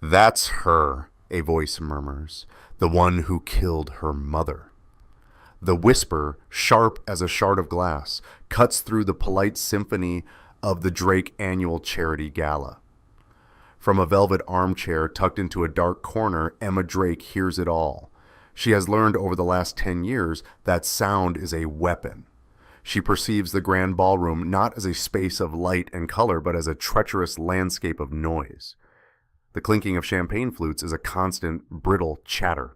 That's her, a voice murmurs, the one who killed her mother. The whisper, sharp as a shard of glass, cuts through the polite symphony of the Drake annual charity gala. From a velvet armchair tucked into a dark corner, Emma Drake hears it all. She has learned over the last 10 years that sound is a weapon. She perceives the grand ballroom not as a space of light and color, but as a treacherous landscape of noise. The clinking of champagne flutes is a constant, brittle chatter.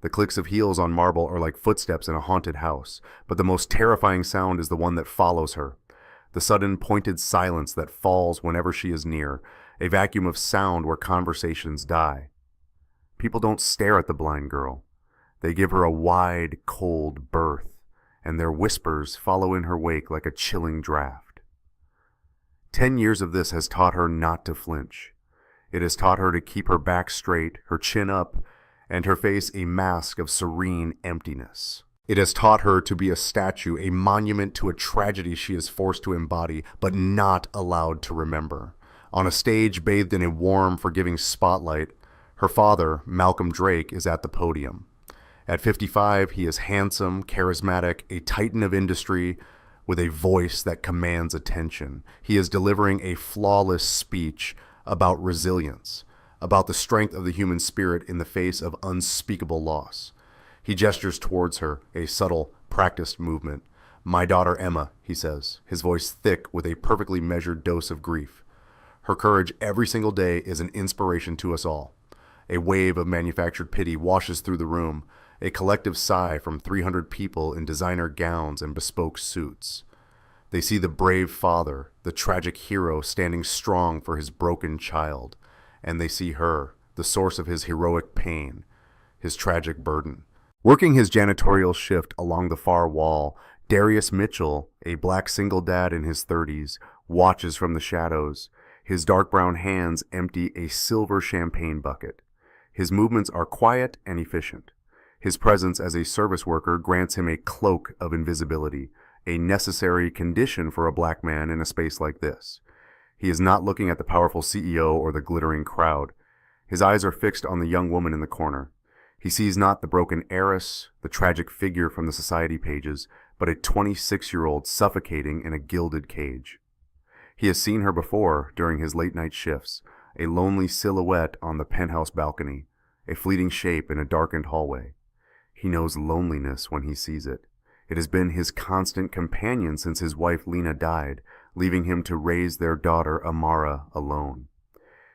The clicks of heels on marble are like footsteps in a haunted house, but the most terrifying sound is the one that follows her. The sudden, pointed silence that falls whenever she is near, a vacuum of sound where conversations die. People don't stare at the blind girl. They give her a wide, cold berth, and their whispers follow in her wake like a chilling draft. 10 years of this has taught her not to flinch. It has taught her to keep her back straight, her chin up, and her face a mask of serene emptiness. It has taught her to be a statue, a monument to a tragedy she is forced to embody, but not allowed to remember. On a stage bathed in a warm, forgiving spotlight, her father, Malcolm Drake, is at the podium. At 55, he is handsome, charismatic, a titan of industry with a voice that commands attention. He is delivering a flawless speech about resilience, about the strength of the human spirit in the face of unspeakable loss. He gestures towards her, a subtle, practiced movement. "My daughter Emma," he says, his voice thick with a perfectly measured dose of grief. Her courage every single day is an inspiration to us all. A wave of manufactured pity washes through the room, a collective sigh from 300 people in designer gowns and bespoke suits. They see the brave father, the tragic hero standing strong for his broken child, and they see her, the source of his heroic pain, his tragic burden. Working his janitorial shift along the far wall, Darius Mitchell, a black single dad in his 30s, watches from the shadows. His dark brown hands empty a silver champagne bucket. His movements are quiet and efficient. His presence as a service worker grants him a cloak of invisibility, a necessary condition for a black man in a space like this. He is not looking at the powerful CEO or the glittering crowd. His eyes are fixed on the young woman in the corner. He sees not the broken heiress, the tragic figure from the society pages, but a 26-year-old suffocating in a gilded cage. He has seen her before during his late-night shifts, a lonely silhouette on the penthouse balcony, a fleeting shape in a darkened hallway. He knows loneliness when he sees it. It has been his constant companion since his wife Lena died, leaving him to raise their daughter Amara alone.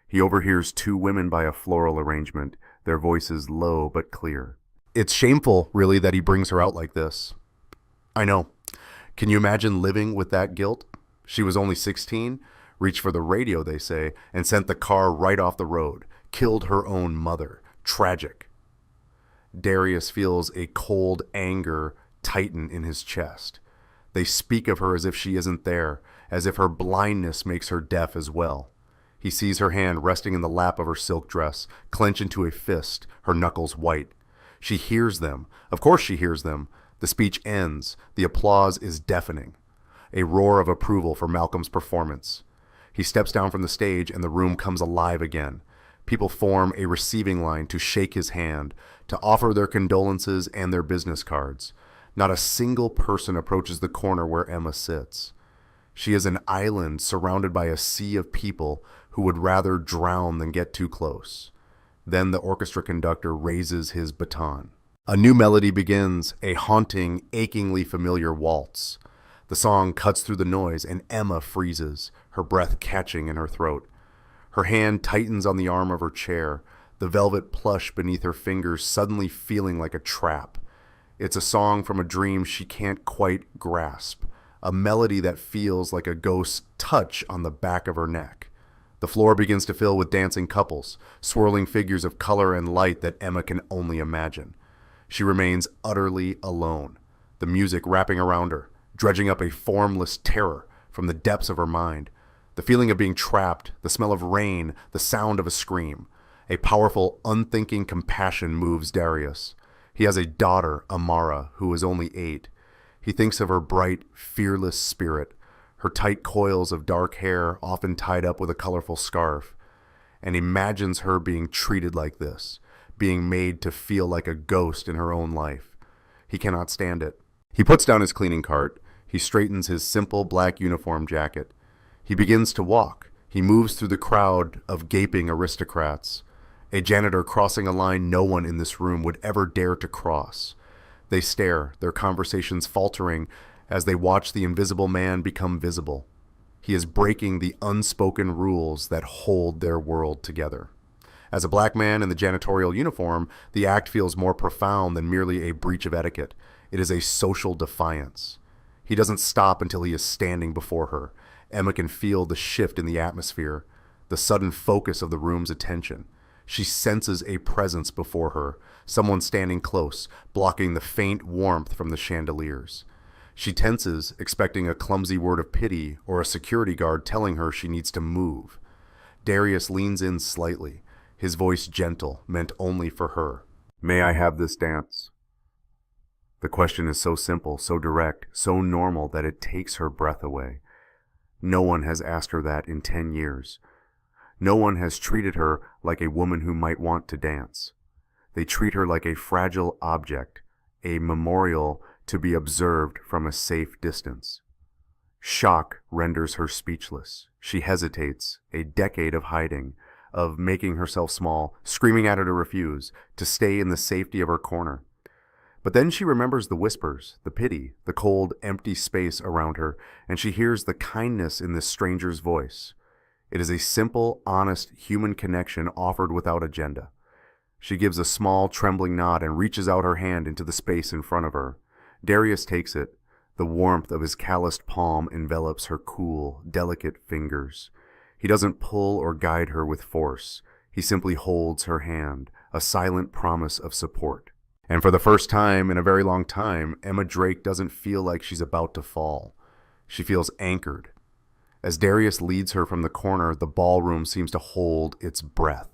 He overhears two women by a floral arrangement, their voices low but clear. It's shameful, really, that he brings her out like this. I know. Can you imagine living with that guilt? She was only 16, reached for the radio, they say, and sent the car right off the road, killed her own mother. Tragic. Darius feels a cold anger tighten in his chest. They speak of her as if she isn't there, as if her blindness makes her deaf as well. He sees her hand resting in the lap of her silk dress, clench into a fist, her knuckles white. She hears them. Of course she hears them. The speech ends. The applause is deafening. A roar of approval for Malcolm's performance. He steps down from the stage and the room comes alive again. People form a receiving line to shake his hand, to offer their condolences and their business cards. Not a single person approaches the corner where Emma sits. She is an island surrounded by a sea of people who would rather drown than get too close. Then the orchestra conductor raises his baton. A new melody begins, a haunting, achingly familiar waltz. The song cuts through the noise and Emma freezes, her breath catching in her throat. Her hand tightens on the arm of her chair, the velvet plush beneath her fingers suddenly feeling like a trap. It's a song from a dream she can't quite grasp, a melody that feels like a ghost's touch on the back of her neck. The floor begins to fill with dancing couples, swirling figures of color and light that Emma can only imagine. She remains utterly alone, the music wrapping around her, dredging up a formless terror from the depths of her mind. The feeling of being trapped, the smell of rain, the sound of a scream. A powerful, unthinking compassion moves Darius. He has a daughter, Amara, who is only 8. He thinks of her bright, fearless spirit, her tight coils of dark hair often tied up with a colorful scarf. and imagines her being treated like this, being made to feel like a ghost in her own life. He cannot stand it. He puts down his cleaning cart. He straightens his simple black uniform jacket. He begins to walk. He moves through the crowd of gaping aristocrats. A janitor crossing a line no one in this room would ever dare to cross. They stare, their conversations faltering as they watch the invisible man become visible. He is breaking the unspoken rules that hold their world together. As a black man in the janitorial uniform, the act feels more profound than merely a breach of etiquette. It is a social defiance. He doesn't stop until he is standing before her. Emma can feel the shift in the atmosphere, the sudden focus of the room's attention. She senses a presence before her, someone standing close, blocking the faint warmth from the chandeliers. She tenses, expecting a clumsy word of pity or a security guard telling her she needs to move. Darius leans in slightly, his voice gentle, meant only for her. "May I have this dance?" The question is so simple, so direct, so normal that it takes her breath away. No one has asked her that in 10 years. No one has treated her like a woman who might want to dance. They treat her like a fragile object, a memorial to be observed from a safe distance. Shock renders her speechless. She hesitates, a decade of hiding, of making herself small, screaming at her to refuse, to stay in the safety of her corner. But then she remembers the whispers, the pity, the cold, empty space around her, and she hears the kindness in this stranger's voice. It is a simple, honest, human connection offered without agenda. She gives a small, trembling nod and reaches out her hand into the space in front of her. Darius takes it. The warmth of his calloused palm envelops her cool, delicate fingers. He doesn't pull or guide her with force. He simply holds her hand, a silent promise of support. And for the first time in a very long time, Emma Drake doesn't feel like she's about to fall. She feels anchored. As Darius leads her from the corner, the ballroom seems to hold its breath.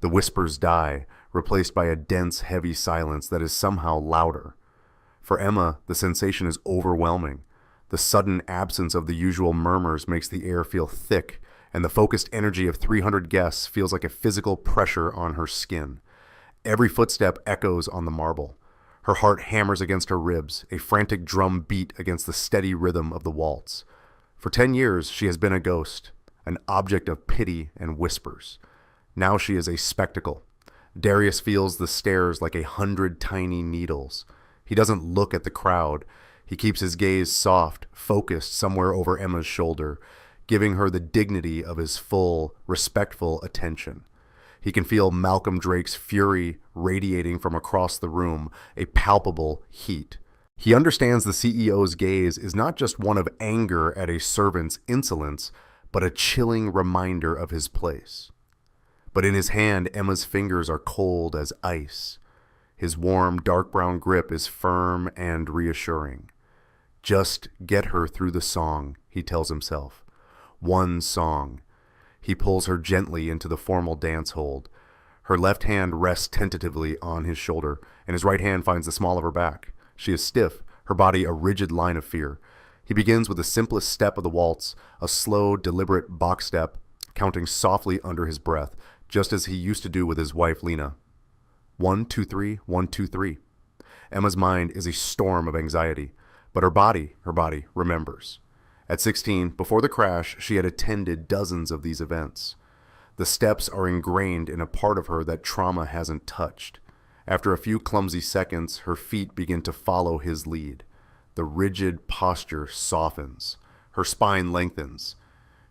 The whispers die, replaced by a dense, heavy silence that is somehow louder. For Emma, the sensation is overwhelming. The sudden absence of the usual murmurs makes the air feel thick, and the focused energy of 300 guests feels like a physical pressure on her skin. Every footstep echoes on the marble. Her heart hammers against her ribs, a frantic drum beat against the steady rhythm of the waltz. For 10 years, she has been a ghost, an object of pity and whispers. Now she is a spectacle. Darius feels the stares like 100 tiny needles. He doesn't look at the crowd. He keeps his gaze soft, focused somewhere over Emma's shoulder, giving her the dignity of his full, respectful attention. He can feel Malcolm Drake's fury radiating from across the room, a palpable heat. He understands the CEO's gaze is not just one of anger at a servant's insolence, but a chilling reminder of his place. But in his hand, Emma's fingers are cold as ice. His warm, dark brown grip is firm and reassuring. Just get her through the song, he tells himself. One song. He pulls her gently into the formal dance hold. Her left hand rests tentatively on his shoulder, and his right hand finds the small of her back. She is stiff, her body a rigid line of fear. He begins with the simplest step of the waltz, a slow, deliberate box step, counting softly under his breath, just as he used to do with his wife Lena. 1, 2, 3, 1, 2, 3. Emma's mind is a storm of anxiety, but her body remembers. At 16, before the crash, she had attended dozens of these events. The steps are ingrained in a part of her that trauma hasn't touched. After a few clumsy seconds, her feet begin to follow his lead. The rigid posture softens. Her spine lengthens.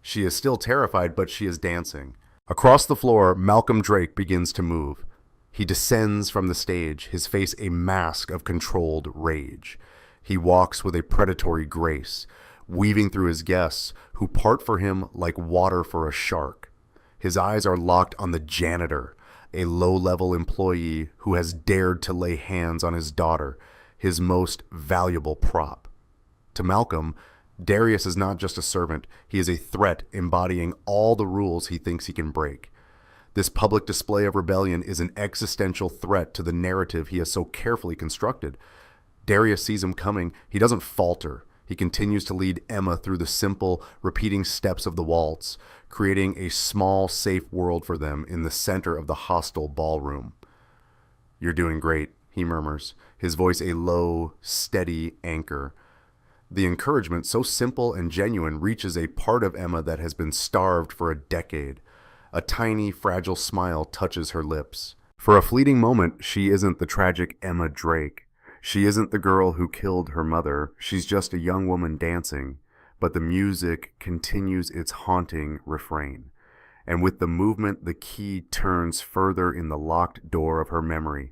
She is still terrified, but she is dancing. Across the floor, Malcolm Drake begins to move. He descends from the stage, his face a mask of controlled rage. He walks with a predatory grace, weaving through his guests, who part for him like water for a shark. His eyes are locked on the janitor, a low-level employee who has dared to lay hands on his daughter, his most valuable prop. To Malcolm, Darius is not just a servant, he is a threat embodying all the rules he thinks he can break. This public display of rebellion is an existential threat to the narrative he has so carefully constructed. Darius sees him coming. He doesn't falter. He continues to lead Emma through the simple, repeating steps of the waltz, creating a small, safe world for them in the center of the hostile ballroom. "You're doing great," he murmurs, his voice a low, steady anchor. The encouragement, so simple and genuine, reaches a part of Emma that has been starved for a decade. A tiny, fragile smile touches her lips. For a fleeting moment, she isn't the tragic Emma Drake. She isn't the girl who killed her mother. She's just a young woman dancing. But the music continues its haunting refrain. And with the movement, the key turns further in the locked door of her memory.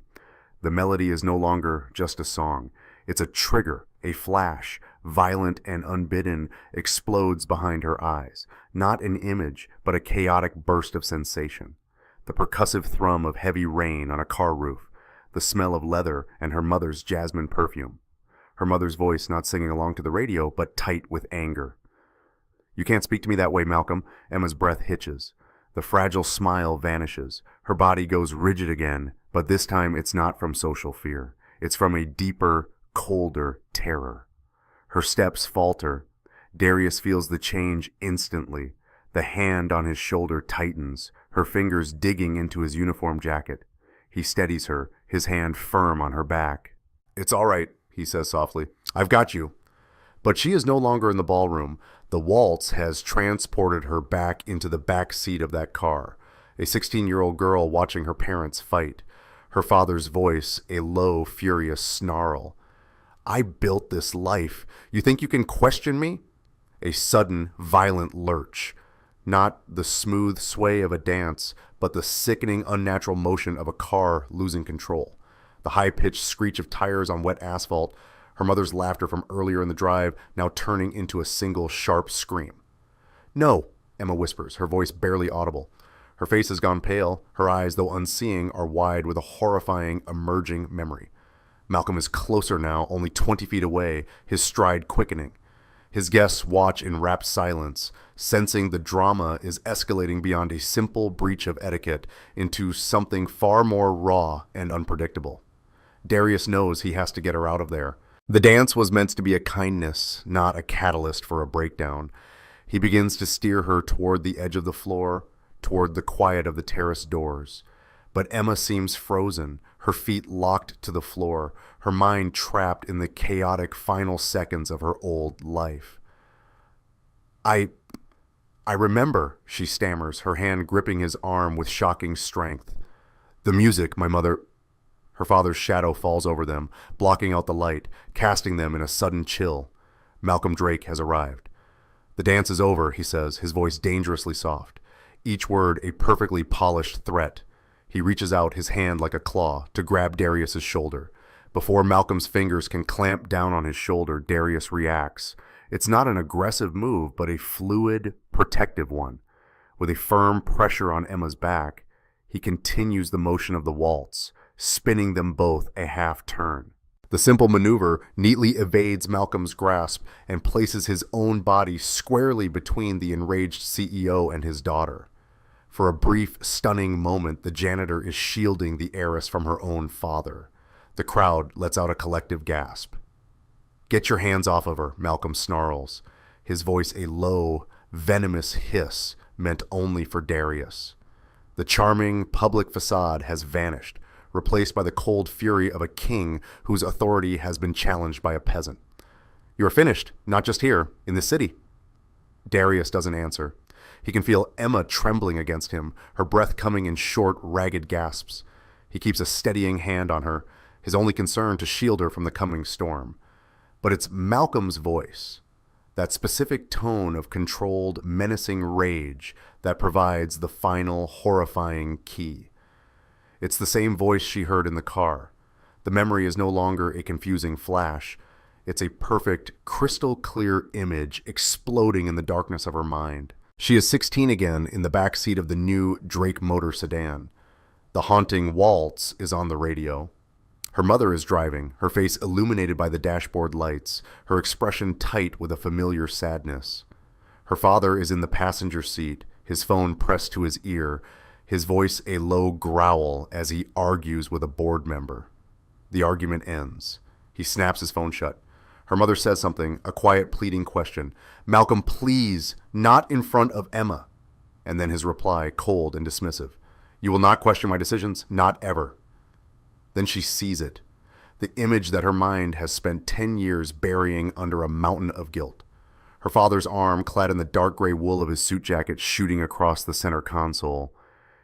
The melody is no longer just a song. It's a trigger, a flash, violent and unbidden, explodes behind her eyes. Not an image, but a chaotic burst of sensation. The percussive thrum of heavy rain on a car roof. The smell of leather and her mother's jasmine perfume. Her mother's voice not singing along to the radio, but tight with anger. "You can't speak to me that way, Malcolm." Emma's breath hitches. The fragile smile vanishes. Her body goes rigid again, but this time it's not from social fear. It's from a deeper, colder terror. Her steps falter. Darius feels the change instantly. The hand on his shoulder tightens, her fingers digging into his uniform jacket. He steadies her, his hand firm on her back. "It's all right," he says softly. "I've got you." But she is no longer in the ballroom. The waltz has transported her back into the back seat of that car. A 16-year-old girl watching her parents fight. Her father's voice, a low, furious snarl. "I built this life. You think you can question me?" A sudden, violent lurch. Not the smooth sway of a dance, but the sickening, unnatural motion of a car losing control. The high-pitched screech of tires on wet asphalt. Her mother's laughter from earlier in the drive, now turning into a single sharp scream. "No," Emma whispers, her voice barely audible. Her face has gone pale. Her eyes, though unseeing, are wide with a horrifying, emerging memory. Malcolm is closer now, only 20 feet away, his stride quickening. His guests watch in rapt silence, sensing the drama is escalating beyond a simple breach of etiquette into something far more raw and unpredictable. Darius knows he has to get her out of there. The dance was meant to be a kindness, not a catalyst for a breakdown. He begins to steer her toward the edge of the floor, toward the quiet of the terrace doors. But Emma seems frozen, her feet locked to the floor, her mind trapped in the chaotic final seconds of her old life. I remember," she stammers, her hand gripping his arm with shocking strength. "The music, my mother—" Her father's shadow falls over them, blocking out the light, casting them in a sudden chill. Malcolm Drake has arrived. "The dance is over," he says, his voice dangerously soft. Each word a perfectly polished threat. He reaches out his hand like a claw to grab Darius's shoulder. Before Malcolm's fingers can clamp down on his shoulder, Darius reacts. It's not an aggressive move, but a fluid, protective one. With a firm pressure on Emma's back, he continues the motion of the waltz, spinning them both a half turn. The simple maneuver neatly evades Malcolm's grasp and places his own body squarely between the enraged CEO and his daughter. For a brief, stunning moment, the janitor is shielding the heiress from her own father. The crowd lets out a collective gasp. "Get your hands off of her," Malcolm snarls, his voice a low, venomous hiss meant only for Darius. The charming public facade has vanished, replaced by the cold fury of a king whose authority has been challenged by a peasant. "You are finished, not just here, in the city." Darius doesn't answer. He can feel Emma trembling against him, her breath coming in short, ragged gasps. He keeps a steadying hand on her, his only concern to shield her from the coming storm. But it's Malcolm's voice, that specific tone of controlled, menacing rage that provides the final, horrifying key. It's the same voice she heard in the car. The memory is no longer a confusing flash. It's a perfect, crystal-clear image exploding in the darkness of her mind. She is 16 again in the back seat of the new Drake Motor sedan. The haunting waltz is on the radio. Her mother is driving, her face illuminated by the dashboard lights, her expression tight with a familiar sadness. Her father is in the passenger seat, his phone pressed to his ear, his voice a low growl as he argues with a board member. The argument ends. He snaps his phone shut. Her mother says something, a quiet, pleading question. "Malcolm, please, not in front of Emma." And then his reply, cold and dismissive. "You will not question my decisions, not ever." Then she sees it. The image that her mind has spent 10 years burying under a mountain of guilt. Her father's arm, clad in the dark gray wool of his suit jacket, shooting across the center console.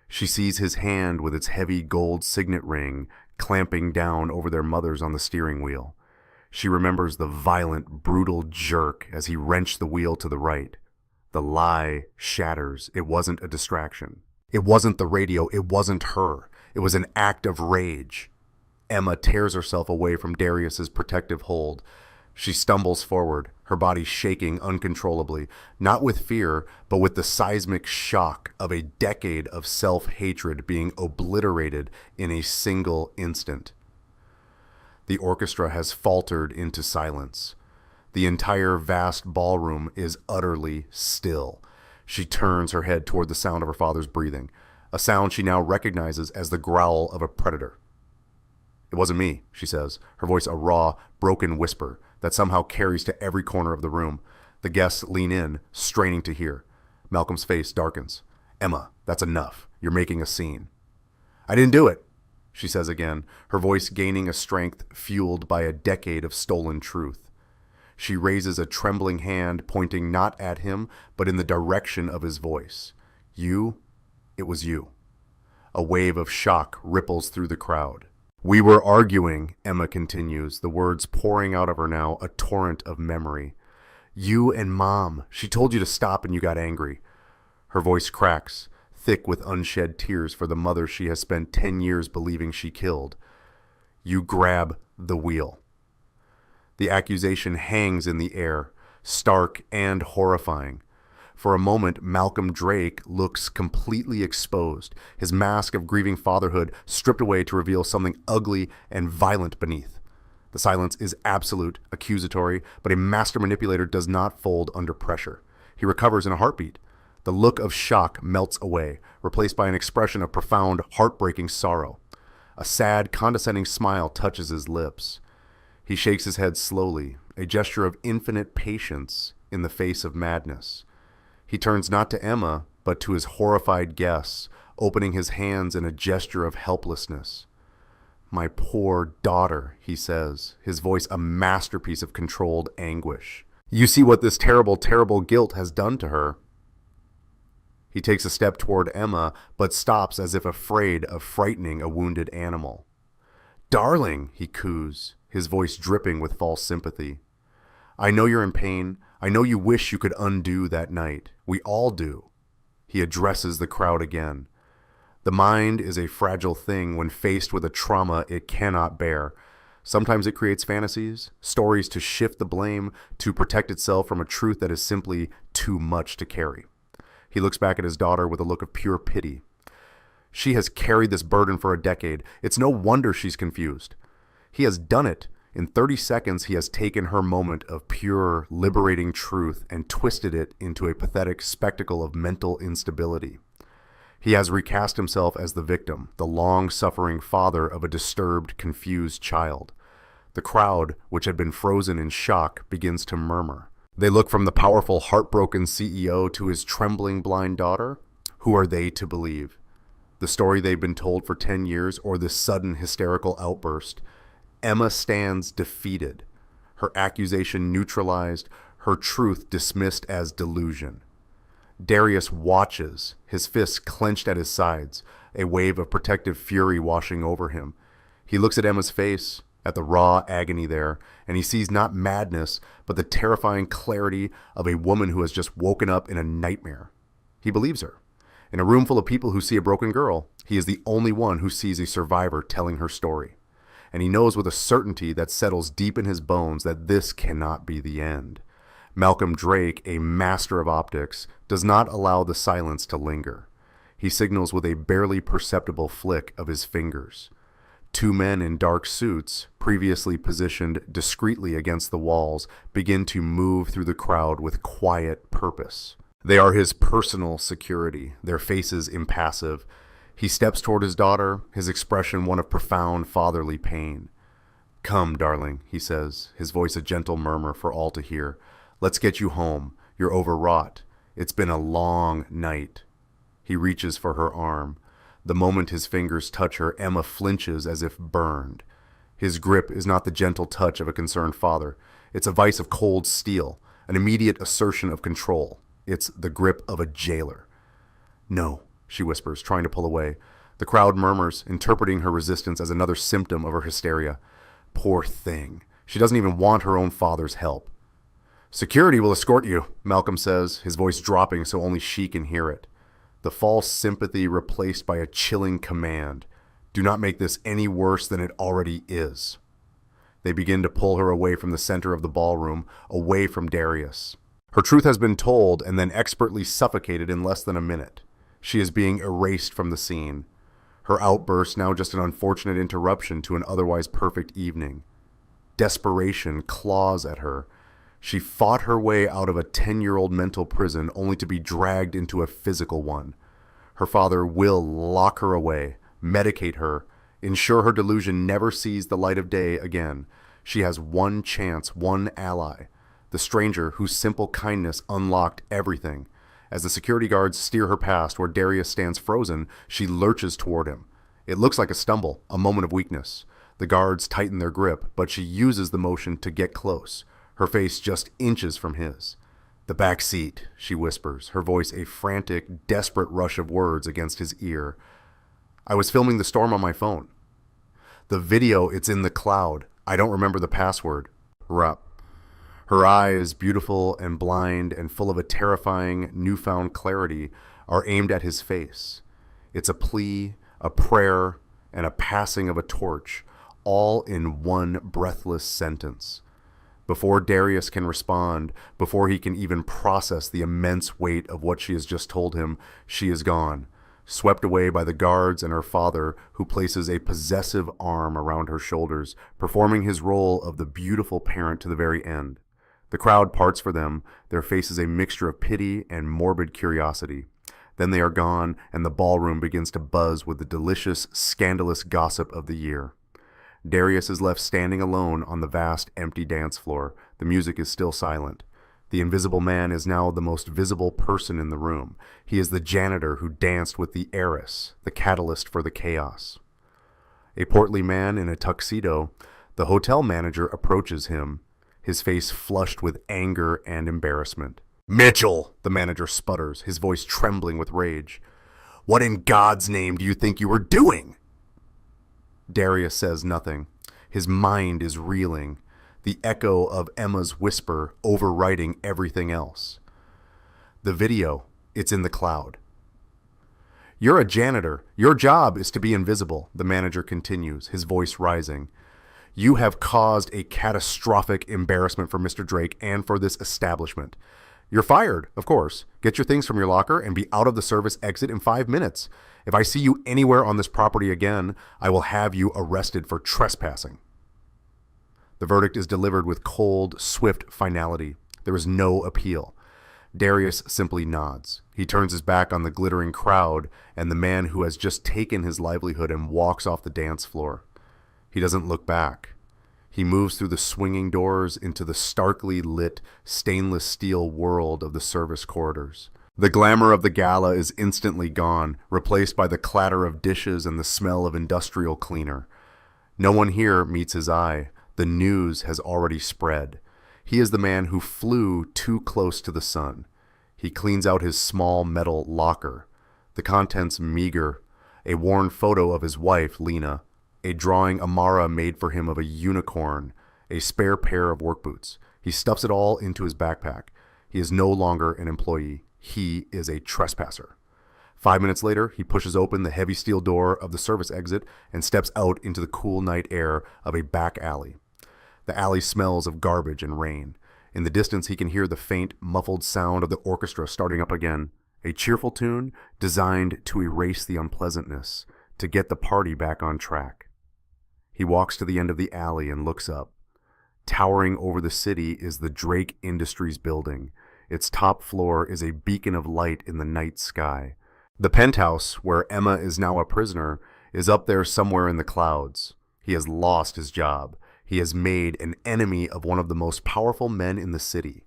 She sees his hand with its heavy gold signet ring clamping down over their mother's on the steering wheel. She remembers the violent, brutal jerk as he wrenched the wheel to the right. The lie shatters. It wasn't a distraction. It wasn't the radio. It wasn't her. It was an act of rage. Emma tears herself away from Darius's protective hold. She stumbles forward, her body shaking uncontrollably, not with fear, but with the seismic shock of a decade of self-hatred being obliterated in a single instant. The orchestra has faltered into silence. The entire vast ballroom is utterly still. She turns her head toward the sound of her father's breathing, a sound she now recognizes as the growl of a predator. "It wasn't me," she says, her voice a raw, broken whisper that somehow carries to every corner of the room. The guests lean in, straining to hear. Malcolm's face darkens. "Emma, that's enough. You're making a scene." "I didn't do it," she says again, her voice gaining a strength fueled by a decade of stolen truth. She raises a trembling hand, pointing not at him, but in the direction of his voice. "You? It was you." A wave of shock ripples through the crowd. "We were arguing," Emma continues, the words pouring out of her now, a torrent of memory. "You and Mom. She told you to stop and you got angry." Her voice cracks, thick with unshed tears for the mother she has spent 10 years believing she killed. "You grab the wheel." The accusation hangs in the air, stark and horrifying. For a moment, Malcolm Drake looks completely exposed, his mask of grieving fatherhood stripped away to reveal something ugly and violent beneath. The silence is absolute, accusatory, but a master manipulator does not fold under pressure. He recovers in a heartbeat. The look of shock melts away, replaced by an expression of profound, heartbreaking sorrow. A sad, condescending smile touches his lips. He shakes his head slowly, a gesture of infinite patience in the face of madness. He turns not to Emma, but to his horrified guests, opening his hands in a gesture of helplessness. "My poor daughter," he says, his voice a masterpiece of controlled anguish. "You see what this terrible, terrible guilt has done to her." He takes a step toward Emma, but stops as if afraid of frightening a wounded animal. "Darling," he coos, his voice dripping with false sympathy. "I know you're in pain. I know you wish you could undo that night. We all do." He addresses the crowd again. The mind is a fragile thing when faced with a trauma it cannot bear. Sometimes it creates fantasies, stories to shift the blame, to protect itself from a truth that is simply too much to carry. He looks back at his daughter with a look of pure pity. She has carried this burden for a decade. It's no wonder she's confused. He has done it. In 30 seconds, he has taken her moment of pure, liberating truth and twisted it into a pathetic spectacle of mental instability. He has recast himself as the victim, the long-suffering father of a disturbed, confused child. The crowd, which had been frozen in shock, begins to murmur. They look from the powerful, heartbroken CEO to his trembling, blind daughter. Who are they to believe? The story they've been told for 10 years or this sudden hysterical outburst? Emma stands defeated, her accusation neutralized, her truth dismissed as delusion. Darius watches, his fists clenched at his sides, a wave of protective fury washing over him. He looks at Emma's face, at the raw agony there, and he sees not madness, but the terrifying clarity of a woman who has just woken up in a nightmare. He believes her. In a room full of people who see a broken girl, he is the only one who sees a survivor telling her story. And he knows with a certainty that settles deep in his bones that this cannot be the end. Malcolm Drake, a master of optics, does not allow the silence to linger. He signals with a barely perceptible flick of his fingers. Two men in dark suits, previously positioned discreetly against the walls, begin to move through the crowd with quiet purpose. They are his personal security, their faces impassive. He steps toward his daughter, his expression one of profound fatherly pain. "Come, darling," he says, his voice a gentle murmur for all to hear. "Let's get you home. You're overwrought. It's been a long night." He reaches for her arm. The moment his fingers touch her, Emma flinches as if burned. His grip is not the gentle touch of a concerned father. It's a vice of cold steel, an immediate assertion of control. It's the grip of a jailer. "No," she whispers, trying to pull away. The crowd murmurs, interpreting her resistance as another symptom of her hysteria. Poor thing. She doesn't even want her own father's help. "Security will escort you," Malcolm says, his voice dropping so only she can hear it. The false sympathy replaced by a chilling command. Do not make this any worse than it already is. They begin to pull her away from the center of the ballroom, away from Darius. Her truth has been told and then expertly suffocated in less than a minute. She is being erased from the scene. Her outburst now just an unfortunate interruption to an otherwise perfect evening. Desperation claws at her. She fought her way out of a 10-year-old mental prison only to be dragged into a physical one. Her father will lock her away, medicate her, ensure her delusion never sees the light of day again. She has one chance, one ally, the stranger whose simple kindness unlocked everything. As the security guards steer her past where Darius stands frozen, she lurches toward him. It looks like a stumble, a moment of weakness. The guards tighten their grip, but she uses the motion to get close, her face just inches from his. "The back seat," she whispers, her voice a frantic, desperate rush of words against his ear. "I was filming the storm on my phone." "The video, it's in the cloud. I don't remember the password." Rup. Her eyes, beautiful and blind and full of a terrifying, newfound clarity, are aimed at his face. It's a plea, a prayer, and a passing of a torch, all in one breathless sentence. Before Darius can respond, before he can even process the immense weight of what she has just told him, she is gone, swept away by the guards and her father, who places a possessive arm around her shoulders, performing his role of the beautiful parent to the very end. The crowd parts for them, their faces a mixture of pity and morbid curiosity. Then they are gone, and the ballroom begins to buzz with the delicious, scandalous gossip of the year. Darius is left standing alone on the vast, empty dance floor. The music is still silent. The invisible man is now the most visible person in the room. He is the janitor who danced with the heiress, the catalyst for the chaos. A portly man in a tuxedo, the hotel manager approaches him, his face flushed with anger and embarrassment. "Mitchell," the manager sputters, his voice trembling with rage. "What in God's name do you think you were doing?" Darius says nothing. His mind is reeling, the echo of Emma's whisper overwriting everything else. "The video, it's in the cloud." "You're a janitor. Your job is to be invisible," the manager continues, his voice rising. "You have caused a catastrophic embarrassment for Mr. Drake and for this establishment. You're fired, of course. Get your things from your locker and be out of the service exit in 5 minutes. If I see you anywhere on this property again, I will have you arrested for trespassing." The verdict is delivered with cold, swift finality. There is no appeal. Darius simply nods. He turns his back on the glittering crowd and the man who has just taken his livelihood and walks off the dance floor. He doesn't look back. He moves through the swinging doors into the starkly lit, stainless steel world of the service corridors. The glamour of the gala is instantly gone, replaced by the clatter of dishes and the smell of industrial cleaner. No one here meets his eye. The news has already spread. He is the man who flew too close to the sun. He cleans out his small metal locker. The contents meager. A worn photo of his wife, Lena. A drawing Amara made for him of a unicorn. A spare pair of work boots. He stuffs it all into his backpack. He is no longer an employee. He is a trespasser. 5 minutes later, he pushes open the heavy steel door of the service exit and steps out into the cool night air of a back alley. The alley smells of garbage and rain. In the distance, he can hear the faint, muffled sound of the orchestra starting up again. A cheerful tune designed to erase the unpleasantness, to get the party back on track. He walks to the end of the alley and looks up. Towering over the city is the Drake Industries building. Its top floor is a beacon of light in the night sky. The penthouse, where Emma is now a prisoner, is up there somewhere in the clouds. He has lost his job. He has made an enemy of one of the most powerful men in the city.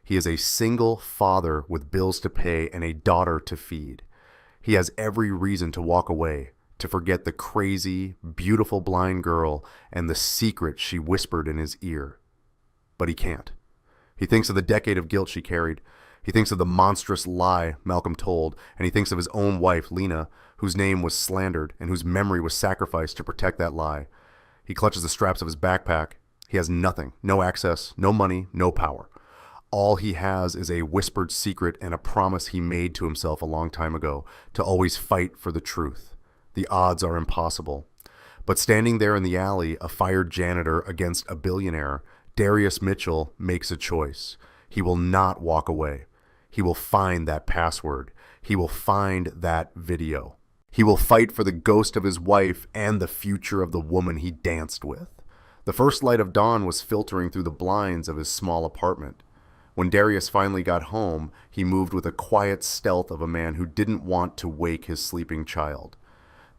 He is a single father with bills to pay and a daughter to feed. He has every reason to walk away, to forget the crazy, beautiful blind girl and the secret she whispered in his ear. But he can't. He thinks of the decade of guilt she carried. He thinks of the monstrous lie Malcolm told, and he thinks of his own wife, Lena, whose name was slandered and whose memory was sacrificed to protect that lie. He clutches the straps of his backpack. He has nothing, no access, no money, no power. All he has is a whispered secret and a promise he made to himself a long time ago to always fight for the truth. The odds are impossible. But standing there in the alley, a fired janitor against a billionaire, Darius Mitchell makes a choice. He will not walk away. He will find that password. He will find that video. He will fight for the ghost of his wife and the future of the woman he danced with. The first light of dawn was filtering through the blinds of his small apartment. When Darius finally got home, he moved with a quiet stealth of a man who didn't want to wake his sleeping child.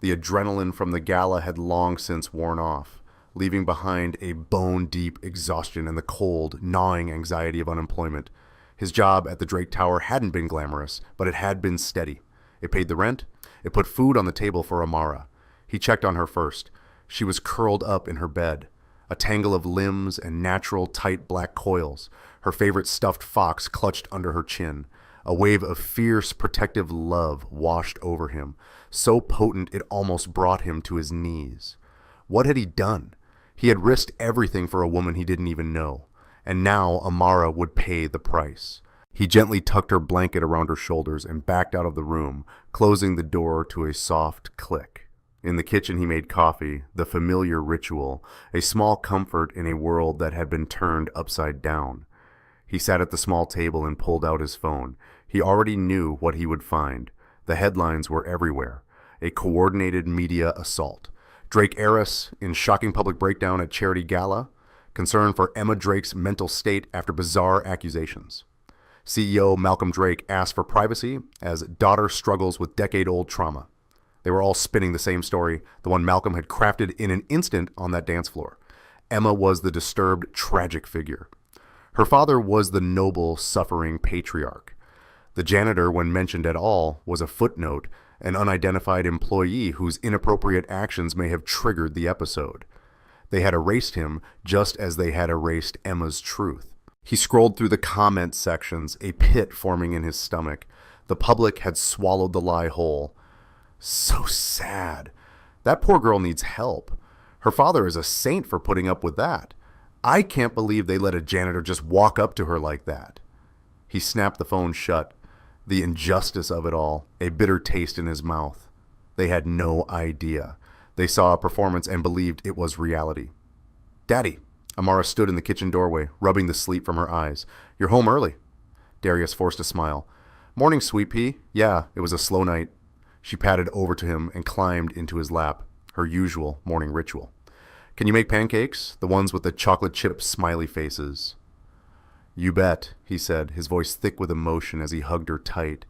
The adrenaline from the gala had long since worn off, leaving behind a bone-deep exhaustion and the cold, gnawing anxiety of unemployment. His job at the Drake Tower hadn't been glamorous, but it had been steady. It paid the rent. It put food on the table for Amara. He checked on her first. She was curled up in her bed, a tangle of limbs and natural, tight black coils. Her favorite stuffed fox clutched under her chin. A wave of fierce, protective love washed over him, so potent it almost brought him to his knees. What had he done? He had risked everything for a woman he didn't even know, and now Amara would pay the price. He gently tucked her blanket around her shoulders and backed out of the room, closing the door to a soft click. In the kitchen he made coffee, the familiar ritual, a small comfort in a world that had been turned upside down. He sat at the small table and pulled out his phone. He already knew what he would find. The headlines were everywhere. A coordinated media assault. Drake heiress in shocking public breakdown at charity gala. Concern for Emma Drake's mental state after bizarre accusations. CEO Malcolm Drake asked for privacy as daughter struggles with decade-old trauma. They were all spinning the same story, the one Malcolm had crafted in an instant on that dance floor. Emma was the disturbed, tragic figure. Her father was the noble, suffering patriarch. The janitor, when mentioned at all, was a footnote, an unidentified employee whose inappropriate actions may have triggered the episode. They had erased him just as they had erased Emma's truth. He scrolled through the comment sections, a pit forming in his stomach. The public had swallowed the lie whole. So sad. That poor girl needs help. Her father is a saint for putting up with that. I can't believe they let a janitor just walk up to her like that. He snapped the phone shut. The injustice of it all, a bitter taste in his mouth. They had no idea. They saw a performance and believed it was reality. Daddy. Amara stood in the kitchen doorway, rubbing the sleep from her eyes. You're home early. Darius forced a smile. Morning, sweet pea. Yeah, it was a slow night. She padded over to him and climbed into his lap, her usual morning ritual. Can you make pancakes? The ones with the chocolate chip smiley faces. You bet, he said, his voice thick with emotion as he hugged her tight.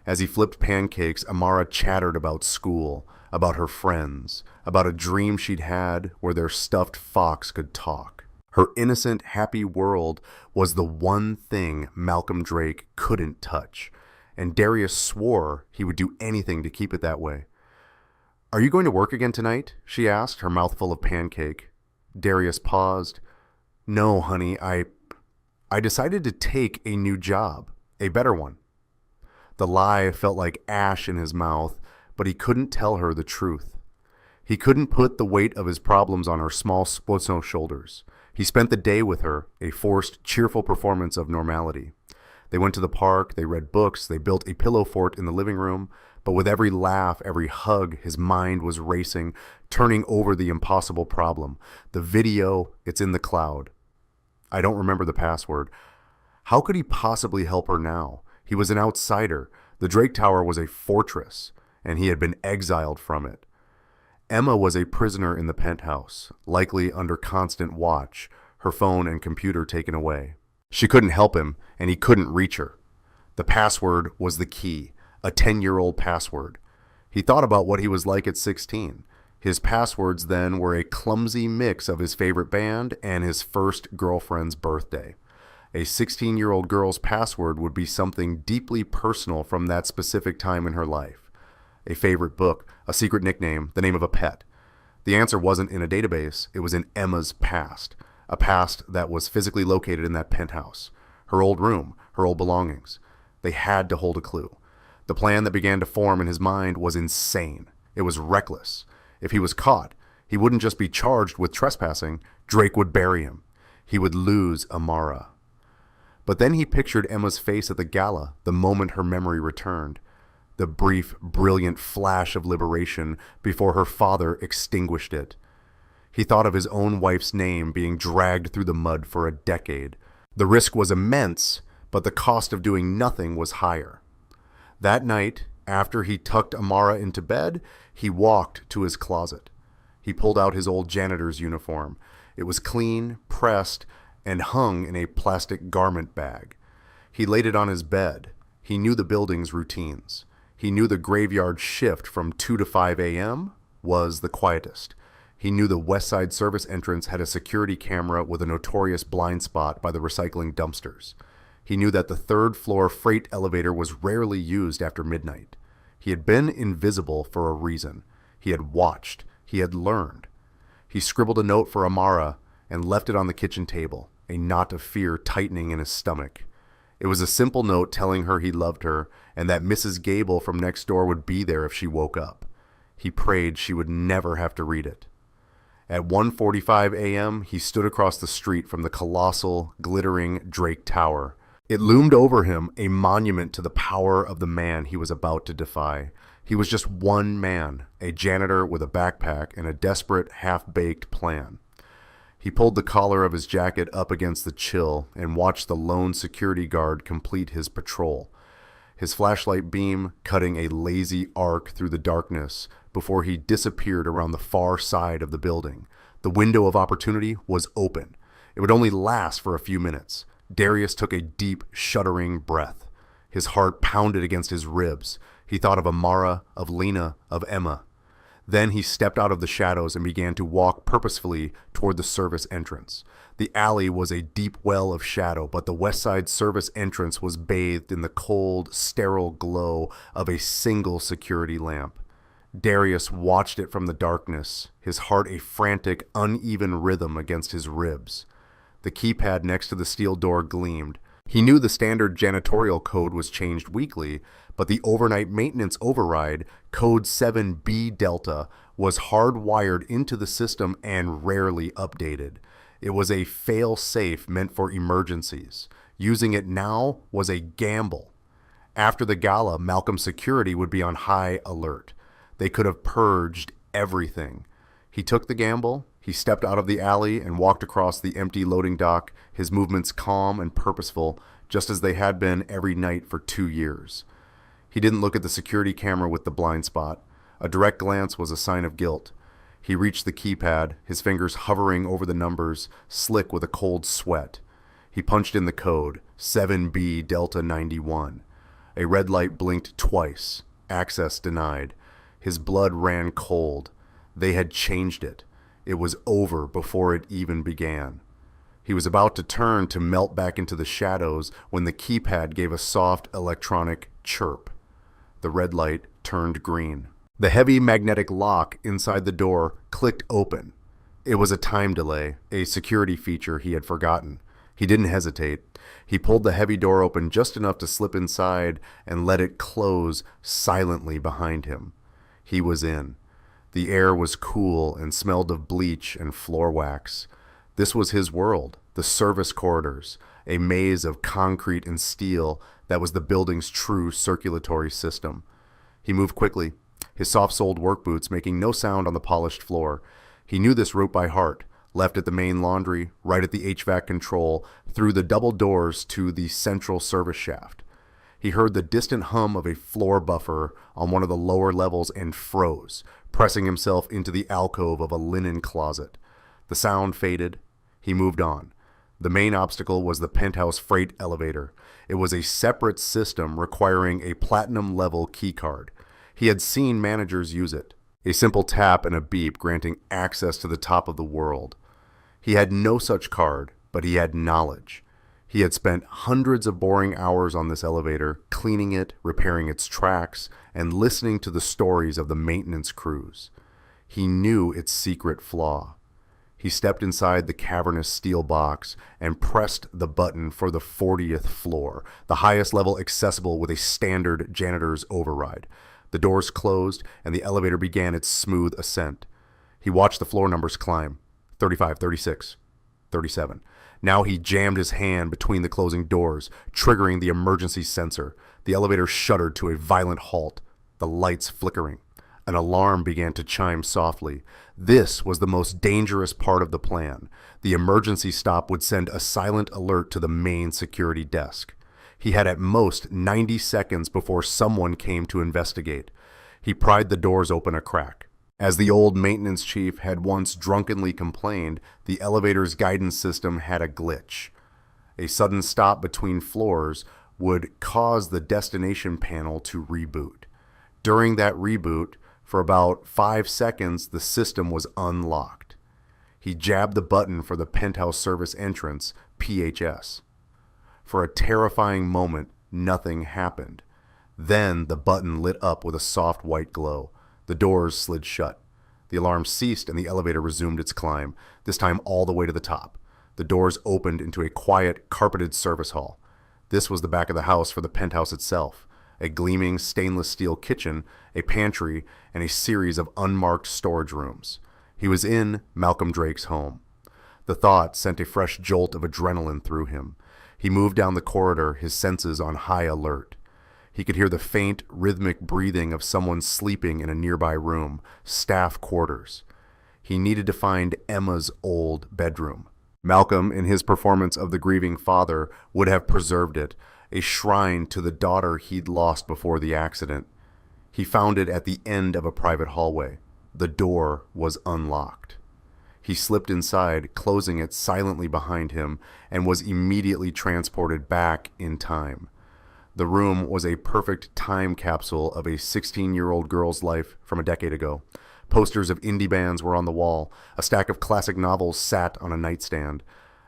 As he flipped pancakes, Amara chattered about school, about her friends, about a dream she'd had where their stuffed fox could talk. Her innocent, happy world was the one thing Malcolm Drake couldn't touch, and Darius swore he would do anything to keep it that way. Are you going to work again tonight? She asked, her mouth full of pancake. Darius paused. No, honey, I decided to take a new job, a better one. The lie felt like ash in his mouth, but he couldn't tell her the truth. He couldn't put the weight of his problems on her small, squozo shoulders. He spent the day with her, a forced, cheerful performance of normality. They went to the park, they read books, they built a pillow fort in the living room, but with every laugh, every hug, his mind was racing, turning over the impossible problem. The video, it's in the cloud. I don't remember the password. How could he possibly help her now? He was an outsider. The Drake Tower was a fortress, and he had been exiled from it. Emma was a prisoner in the penthouse, likely under constant watch, her phone and computer taken away. She couldn't help him, and he couldn't reach her. The password was the key, a 10-year-old password. He thought about what he was like at 16. His passwords then were a clumsy mix of his favorite band and his first girlfriend's birthday. A 16-year-old girl's password would be something deeply personal from that specific time in her life. A favorite book, a secret nickname, the name of a pet. The answer wasn't in a database, it was in Emma's past. A past that was physically located in that penthouse. Her old room, her old belongings. They had to hold a clue. The plan that began to form in his mind was insane. It was reckless. If he was caught, he wouldn't just be charged with trespassing, Drake would bury him. He would lose Amara. But then he pictured Emma's face at the gala the moment her memory returned. The brief, brilliant flash of liberation before her father extinguished it. He thought of his own wife's name being dragged through the mud for a decade. The risk was immense, but the cost of doing nothing was higher. That night, after he tucked Amara into bed, he walked to his closet. He pulled out his old janitor's uniform. It was clean, pressed, and hung in a plastic garment bag. He laid it on his bed. He knew the building's routines. He knew the graveyard shift from 2 to 5 a.m. was the quietest. He knew the West Side service entrance had a security camera with a notorious blind spot by the recycling dumpsters. He knew that the third-floor freight elevator was rarely used after midnight. He had been invisible for a reason. He had watched. He had learned. He scribbled a note for Amara and left it on the kitchen table, a knot of fear tightening in his stomach. It was a simple note telling her he loved her and that Mrs. Gable from next door would be there if she woke up. He prayed she would never have to read it. At 1:45 a.m., he stood across the street from the colossal, glittering Drake Tower. It loomed over him, a monument to the power of the man he was about to defy. He was just one man, a janitor with a backpack and a desperate, half-baked plan. He pulled the collar of his jacket up against the chill and watched the lone security guard complete his patrol, his flashlight beam cutting a lazy arc through the darkness before he disappeared around the far side of the building. The window of opportunity was open. It would only last for a few minutes. Darius took a deep, shuddering breath. His heart pounded against his ribs. He thought of Amara, of Lena, of Emma. Then he stepped out of the shadows and began to walk purposefully toward the service entrance. The alley was a deep well of shadow, but the West Side service entrance was bathed in the cold, sterile glow of a single security lamp. Darius watched it from the darkness, his heart a frantic, uneven rhythm against his ribs. The keypad next to the steel door gleamed. He knew the standard janitorial code was changed weekly, but the overnight maintenance override, code 7B Delta, was hardwired into the system and rarely updated. It was a fail-safe meant for emergencies. Using it now was a gamble. After the gala, Malcolm's security would be on high alert. They could have purged everything. He took the gamble. He stepped out of the alley and walked across the empty loading dock, his movements calm and purposeful, just as they had been every night for 2 years. He didn't look at the security camera with the blind spot. A direct glance was a sign of guilt. He reached the keypad, his fingers hovering over the numbers, slick with a cold sweat. He punched in the code, 7B Delta 91. A red light blinked twice. Access denied. His blood ran cold. They had changed it. It was over before it even began. He was about to turn to melt back into the shadows when the keypad gave a soft electronic chirp. The red light turned green. The heavy magnetic lock inside the door clicked open. It was a time delay, a security feature he had forgotten. He didn't hesitate. He pulled the heavy door open just enough to slip inside and let it close silently behind him. He was in. The air was cool and smelled of bleach and floor wax. This was his world, the service corridors, a maze of concrete and steel that was the building's true circulatory system. He moved quickly, his soft-soled work boots making no sound on the polished floor. He knew this route by heart, left at the main laundry, right at the HVAC control, through the double doors to the central service shaft. He heard the distant hum of a floor buffer on one of the lower levels and froze, pressing himself into the alcove of a linen closet. The sound faded. He moved on. The main obstacle was the penthouse freight elevator. It was a separate system requiring a platinum-level keycard. He had seen managers use it. A simple tap and a beep granting access to the top of the world. He had no such card, but he had knowledge. He had spent hundreds of boring hours on this elevator, cleaning it, repairing its tracks, and listening to the stories of the maintenance crews. He knew its secret flaw. He stepped inside the cavernous steel box and pressed the button for the 40th floor, the highest level accessible with a standard janitor's override. The doors closed, and the elevator began its smooth ascent. He watched the floor numbers climb. 35, 36, 37. Now he jammed his hand between the closing doors, triggering the emergency sensor. The elevator shuddered to a violent halt, the lights flickering. An alarm began to chime softly. This was the most dangerous part of the plan. The emergency stop would send a silent alert to the main security desk. He had at most 90 seconds before someone came to investigate. He pried the doors open a crack. As the old maintenance chief had once drunkenly complained, the elevator's guidance system had a glitch. A sudden stop between floors would cause the destination panel to reboot. During that reboot, for about 5 seconds, the system was unlocked. He jabbed the button for the penthouse service entrance, PHS. For a terrifying moment, nothing happened. Then the button lit up with a soft white glow. The doors slid shut. The alarm ceased and the elevator resumed its climb, this time all the way to the top. The doors opened into a quiet, carpeted service hall. This was the back of the house for the penthouse itself. A gleaming stainless steel kitchen, a pantry, and a series of unmarked storage rooms. He was in Malcolm Drake's home. The thought sent a fresh jolt of adrenaline through him. He moved down the corridor, his senses on high alert. He could hear the faint, rhythmic breathing of someone sleeping in a nearby room, staff quarters. He needed to find Emma's old bedroom. Malcolm, in his performance of the grieving father, would have preserved it, a shrine to the daughter he'd lost before the accident. He found it at the end of a private hallway. The door was unlocked. He slipped inside, closing it silently behind him, and was immediately transported back in time. The room was a perfect time capsule of a 16-year-old girl's life from a decade ago. Posters of indie bands were on the wall. A stack of classic novels sat on a nightstand.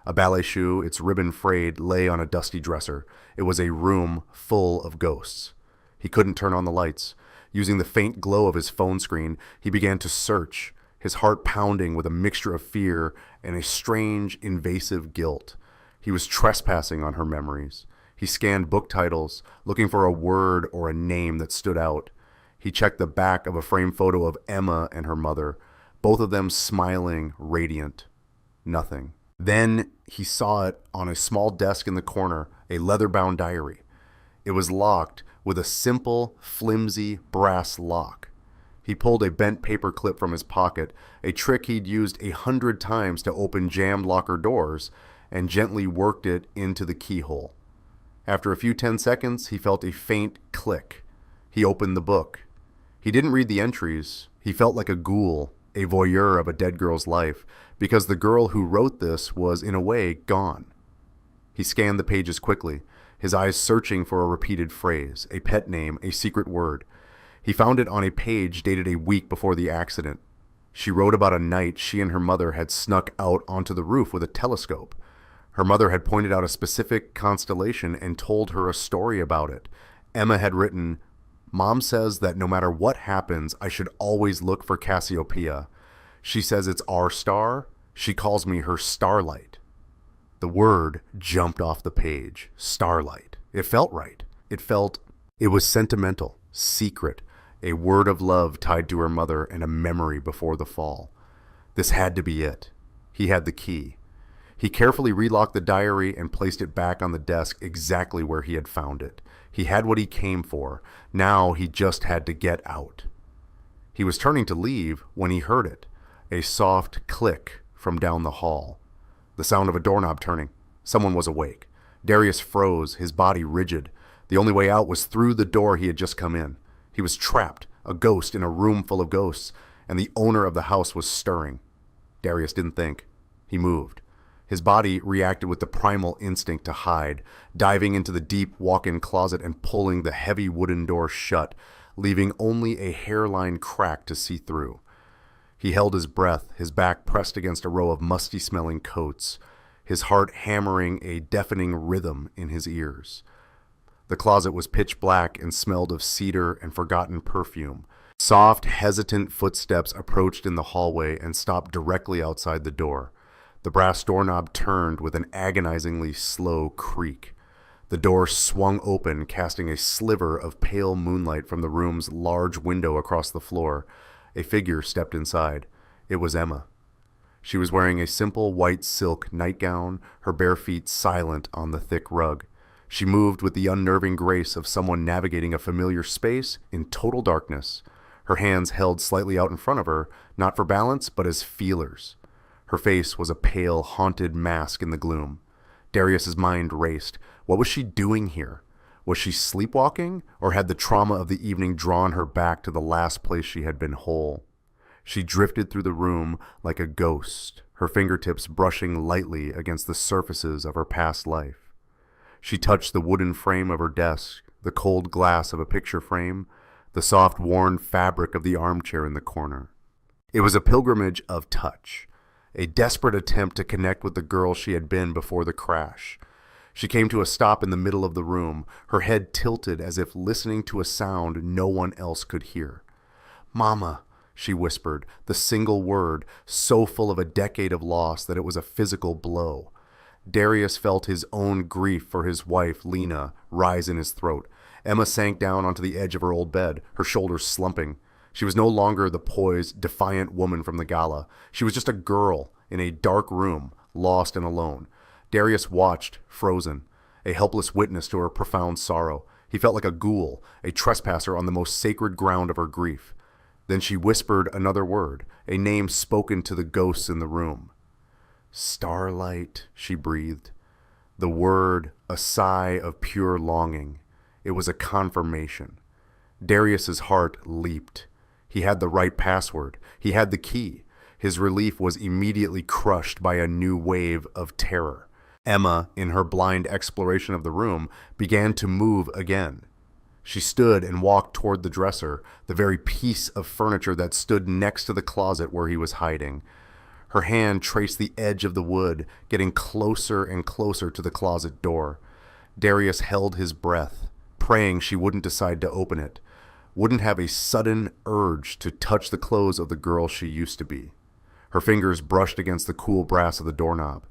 A ballet shoe, its ribbon frayed, lay on a dusty dresser. It was a room full of ghosts. He couldn't turn on the lights. Using the faint glow of his phone screen, he began to search, his heart pounding with a mixture of fear and a strange, invasive guilt. He was trespassing on her memories. He scanned book titles, looking for a word or a name that stood out. He checked the back of a framed photo of Emma and her mother, both of them smiling, radiant. Nothing. Then he saw it on a small desk in the corner, a leather-bound diary. It was locked with a simple, flimsy brass lock. He pulled a bent paper clip from his pocket, a trick he'd used 100 times to open jammed locker doors, and gently worked it into the keyhole. After a few 10 seconds, he felt a faint click. He opened the book. He didn't read the entries. He felt like a ghoul, a voyeur of a dead girl's life, because the girl who wrote this was, in a way, gone. He scanned the pages quickly, his eyes searching for a repeated phrase, a pet name, a secret word. He found it on a page dated a week before the accident. She wrote about a night she and her mother had snuck out onto the roof with a telescope. Her mother had pointed out a specific constellation and told her a story about it. Emma had written, "Mom says that no matter what happens, I should always look for Cassiopeia. She says it's our star. She calls me her starlight." The word jumped off the page. Starlight. It felt right. It was sentimental, secret, a word of love tied to her mother and a memory before the fall. This had to be it. He had the key. He carefully relocked the diary and placed it back on the desk exactly where he had found it. He had what he came for. Now he just had to get out. He was turning to leave when he heard it, a soft click from down the hall. The sound of a doorknob turning. Someone was awake. Darius froze, his body rigid. The only way out was through the door he had just come in. He was trapped, a ghost in a room full of ghosts, and the owner of the house was stirring. Darius didn't think. He moved. His body reacted with the primal instinct to hide, diving into the deep walk-in closet and pulling the heavy wooden door shut, leaving only a hairline crack to see through. He held his breath, his back pressed against a row of musty-smelling coats, his heart hammering a deafening rhythm in his ears. The closet was pitch black and smelled of cedar and forgotten perfume. Soft, hesitant footsteps approached in the hallway and stopped directly outside the door. The brass doorknob turned with an agonizingly slow creak. The door swung open, casting a sliver of pale moonlight from the room's large window across the floor. A figure stepped inside. It was Emma. She was wearing a simple white silk nightgown, her bare feet silent on the thick rug. She moved with the unnerving grace of someone navigating a familiar space in total darkness. Her hands held slightly out in front of her, not for balance, but as feelers. Her face was a pale, haunted mask in the gloom. Darius's mind raced. What was she doing here? Was she sleepwalking, or had the trauma of the evening drawn her back to the last place she had been whole? She drifted through the room like a ghost, her fingertips brushing lightly against the surfaces of her past life. She touched the wooden frame of her desk, the cold glass of a picture frame, the soft, worn fabric of the armchair in the corner. It was a pilgrimage of touch, a desperate attempt to connect with the girl she had been before the crash. She came to a stop in the middle of the room, her head tilted as if listening to a sound no one else could hear. "Mama," she whispered, the single word, so full of a decade of loss that it was a physical blow. Darius felt his own grief for his wife, Lena, rise in his throat. Emma sank down onto the edge of her old bed, her shoulders slumping. She was no longer the poised, defiant woman from the Gala. She was just a girl in a dark room, lost and alone. Darius watched, frozen, a helpless witness to her profound sorrow. He felt like a ghoul, a trespasser on the most sacred ground of her grief. Then she whispered another word, a name spoken to the ghosts in the room. "Starlight," she breathed. The word, a sigh of pure longing. It was a confirmation. Darius's heart leaped. He had the right password. He had the key. His relief was immediately crushed by a new wave of terror. Emma, in her blind exploration of the room, began to move again. She stood and walked toward the dresser, the very piece of furniture that stood next to the closet where he was hiding. Her hand traced the edge of the wood, getting closer and closer to the closet door. Darius held his breath, praying she wouldn't decide to open it, wouldn't have a sudden urge to touch the clothes of the girl she used to be. Her fingers brushed against the cool brass of the doorknob.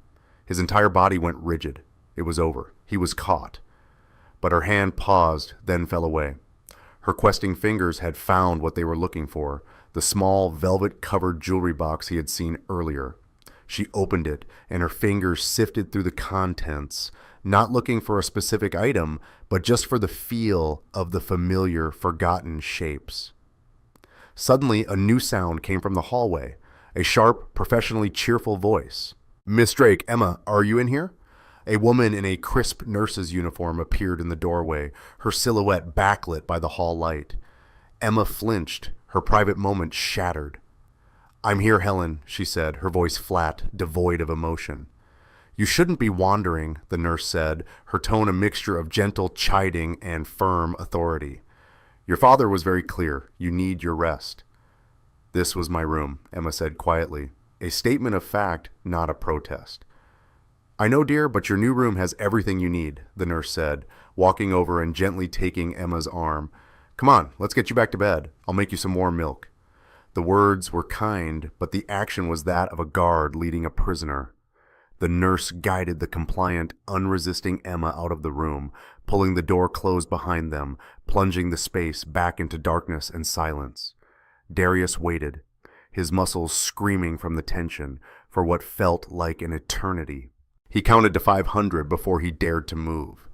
His entire body went rigid. It was over. He was caught. But her hand paused, then fell away. Her questing fingers had found what they were looking for, the small velvet-covered jewelry box he had seen earlier. She opened it, and her fingers sifted through the contents, not looking for a specific item, but just for the feel of the familiar, forgotten shapes. Suddenly, a new sound came from the hallway, a sharp, professionally cheerful voice. "Miss Drake, Emma, are you in here?" A woman in a crisp nurse's uniform appeared in the doorway, her silhouette backlit by the hall light. Emma flinched, her private moment shattered. "I'm here, Helen," she said, her voice flat, devoid of emotion. "You shouldn't be wandering," the nurse said, her tone a mixture of gentle chiding and firm authority. "Your father was very clear. You need your rest." "This was my room," Emma said quietly, a statement of fact, not a protest. "I know, dear, but your new room has everything you need," the nurse said, walking over and gently taking Emma's arm. "Come on, let's get you back to bed. I'll make you some warm milk." The words were kind, but the action was that of a guard leading a prisoner. The nurse guided the compliant, unresisting Emma out of the room, pulling the door closed behind them, plunging the space back into darkness and silence. Darius waited, his muscles screaming from the tension, for what felt like an eternity. He counted to 500 before he dared to move.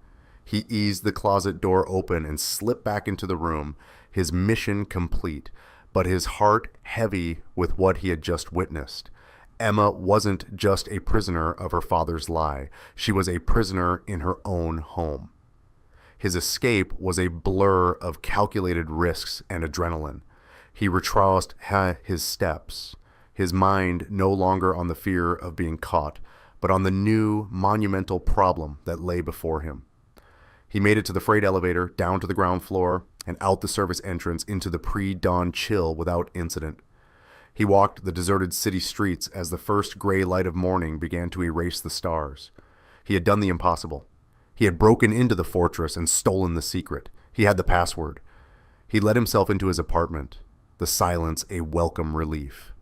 He eased the closet door open and slipped back into the room, his mission complete, but his heart heavy with what he had just witnessed. Emma wasn't just a prisoner of her father's lie. She was a prisoner in her own home. His escape was a blur of calculated risks and adrenaline. He retraced his steps, his mind no longer on the fear of being caught, but on the new, monumental problem that lay before him. He made it to the freight elevator, down to the ground floor, and out the service entrance into the pre-dawn chill without incident. He walked the deserted city streets as the first gray light of morning began to erase the stars. He had done the impossible. He had broken into the fortress and stolen the secret. He had the password. He let himself into his apartment, the silence a welcome relief.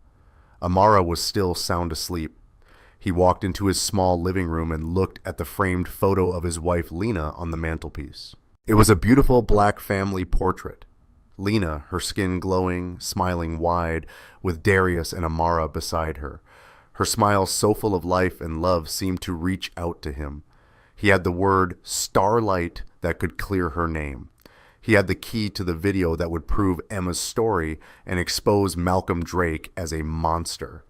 Amara was still sound asleep. He walked into his small living room and looked at the framed photo of his wife Lena on the mantelpiece. It was a beautiful black family portrait. Lena, her skin glowing, smiling wide, with Darius and Amara beside her. Her smile so full of life and love seemed to reach out to him. He had the word Starlight that could clear her name. He had the key to the video that would prove Emma's story and expose Malcolm Drake as a monster.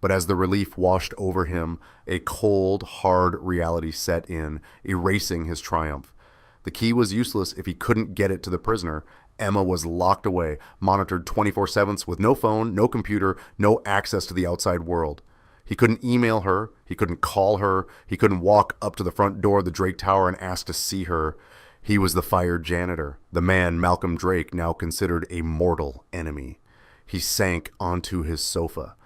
But as the relief washed over him, a cold, hard reality set in, erasing his triumph. The key was useless if he couldn't get it to the prisoner. Emma was locked away, monitored 24/7 with no phone, no computer, no access to the outside world. He couldn't email her, he couldn't call her, he couldn't walk up to the front door of the Drake Tower and ask to see her. He was the fired janitor, the man Malcolm Drake now considered a mortal enemy. He sank onto his sofa,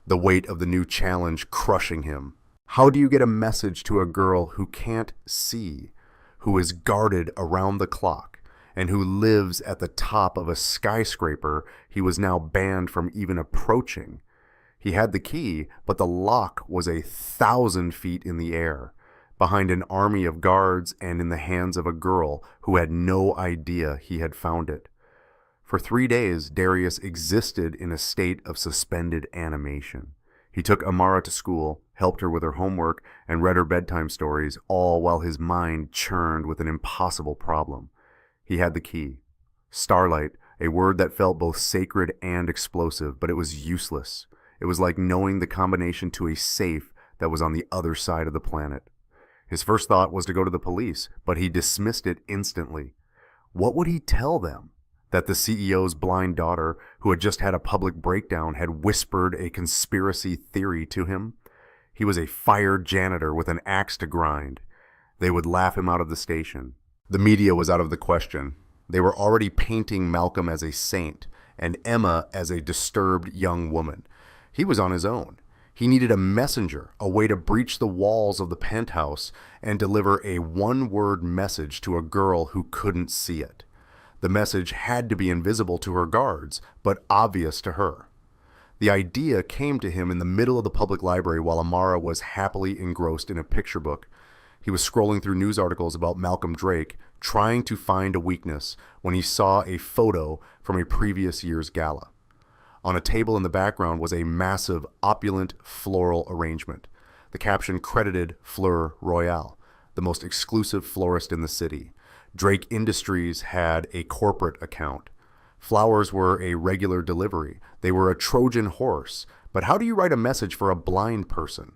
the weight of the new challenge crushing him. How do you get a message to a girl who can't see, who is guarded around the clock, and who lives at the top of a skyscraper he was now banned from even approaching? He had the key, but the lock was 1,000 feet in the air, behind an army of guards and in the hands of a girl who had no idea he had found it. For 3 days, Darius existed in a state of suspended animation. He took Amara to school, helped her with her homework, and read her bedtime stories, all while his mind churned with an impossible problem. He had the key. Starlight, a word that felt both sacred and explosive, but it was useless. It was like knowing the combination to a safe that was on the other side of the planet. His first thought was to go to the police, but he dismissed it instantly. What would he tell them? That the CEO's blind daughter, who had just had a public breakdown, had whispered a conspiracy theory to him? He was a fired janitor with an axe to grind. They would laugh him out of the station. The media was out of the question. They were already painting Malcolm as a saint and Emma as a disturbed young woman. He was on his own. He needed a messenger, a way to breach the walls of the penthouse and deliver a one-word message to a girl who couldn't see it. The message had to be invisible to her guards, but obvious to her. The idea came to him in the middle of the public library while Amara was happily engrossed in a picture book. He was scrolling through news articles about Malcolm Drake, trying to find a weakness, when he saw a photo from a previous year's gala. On a table in the background was a massive, opulent floral arrangement. The caption credited Fleur Royale, the most exclusive florist in the city. Drake Industries had a corporate account. Flowers were a regular delivery. They were a Trojan horse. But how do you write a message for a blind person?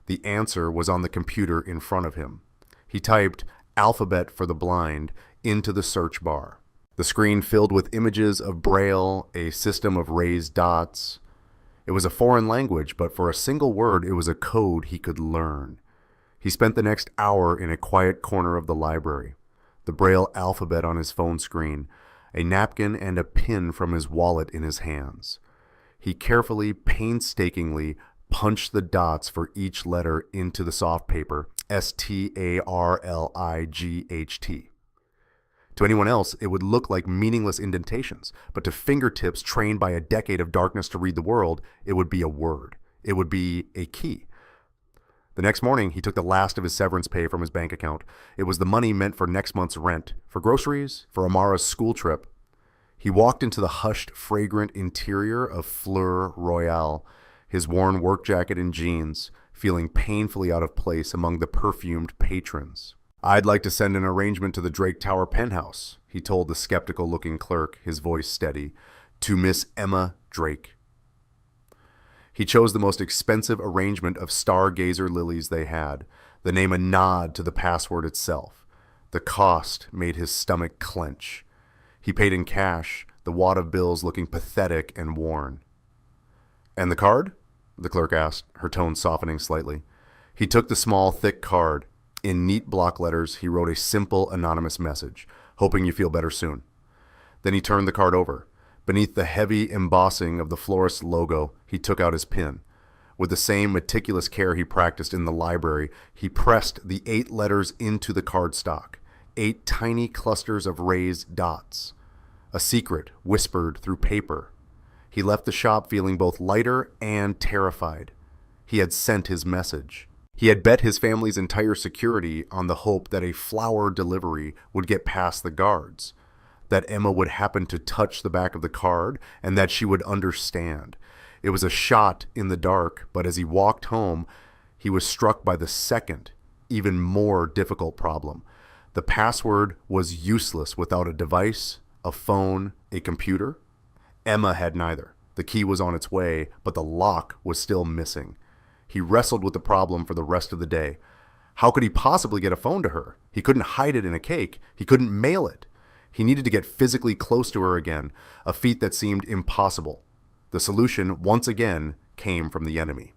The answer was on the computer in front of him. He typed "alphabet for the blind" into the search bar. The screen filled with images of Braille, a system of raised dots. It was a foreign language, but for a single word, it was a code he could learn. He spent the next hour in a quiet corner of the library. The Braille alphabet on his phone screen, a napkin and a pin from his wallet in his hands. He carefully, painstakingly punched the dots for each letter into the soft paper, STARLIGHT. To anyone else, it would look like meaningless indentations, but to fingertips trained by a decade of darkness to read the world, it would be a word. It would be a key. The next morning, he took the last of his severance pay from his bank account. It was the money meant for next month's rent, for groceries, for Amara's school trip. He walked into the hushed, fragrant interior of Fleur Royale, his worn work jacket and jeans, feeling painfully out of place among the perfumed patrons. "I'd like to send an arrangement to the Drake Tower penthouse," he told the skeptical-looking clerk, his voice steady, "to Miss Emma Drake." He chose the most expensive arrangement of stargazer lilies they had, the name a nod to the password itself. The cost made his stomach clench. He paid in cash, the wad of bills looking pathetic and worn. "And the card?" the clerk asked, her tone softening slightly. He took the small, thick card. In neat block letters, he wrote a simple, anonymous message, "Hoping you feel better soon." Then he turned the card over. Beneath the heavy embossing of the florist's logo, he took out his pin. With the same meticulous care he practiced in the library, he pressed the 8 letters into the cardstock, 8 tiny clusters of raised dots. A secret whispered through paper. He left the shop feeling both lighter and terrified. He had sent his message. He had bet his family's entire security on the hope that a flower delivery would get past the guards, that Emma would happen to touch the back of the card, and that she would understand. It was a shot in the dark, but as he walked home, he was struck by the second, even more difficult problem. The password was useless without a device, a phone, a computer. Emma had neither. The key was on its way, but the lock was still missing. He wrestled with the problem for the rest of the day. How could he possibly get a phone to her? He couldn't hide it in a cake. He couldn't mail it. He needed to get physically close to her again, a feat that seemed impossible. The solution, once again, came from the enemy.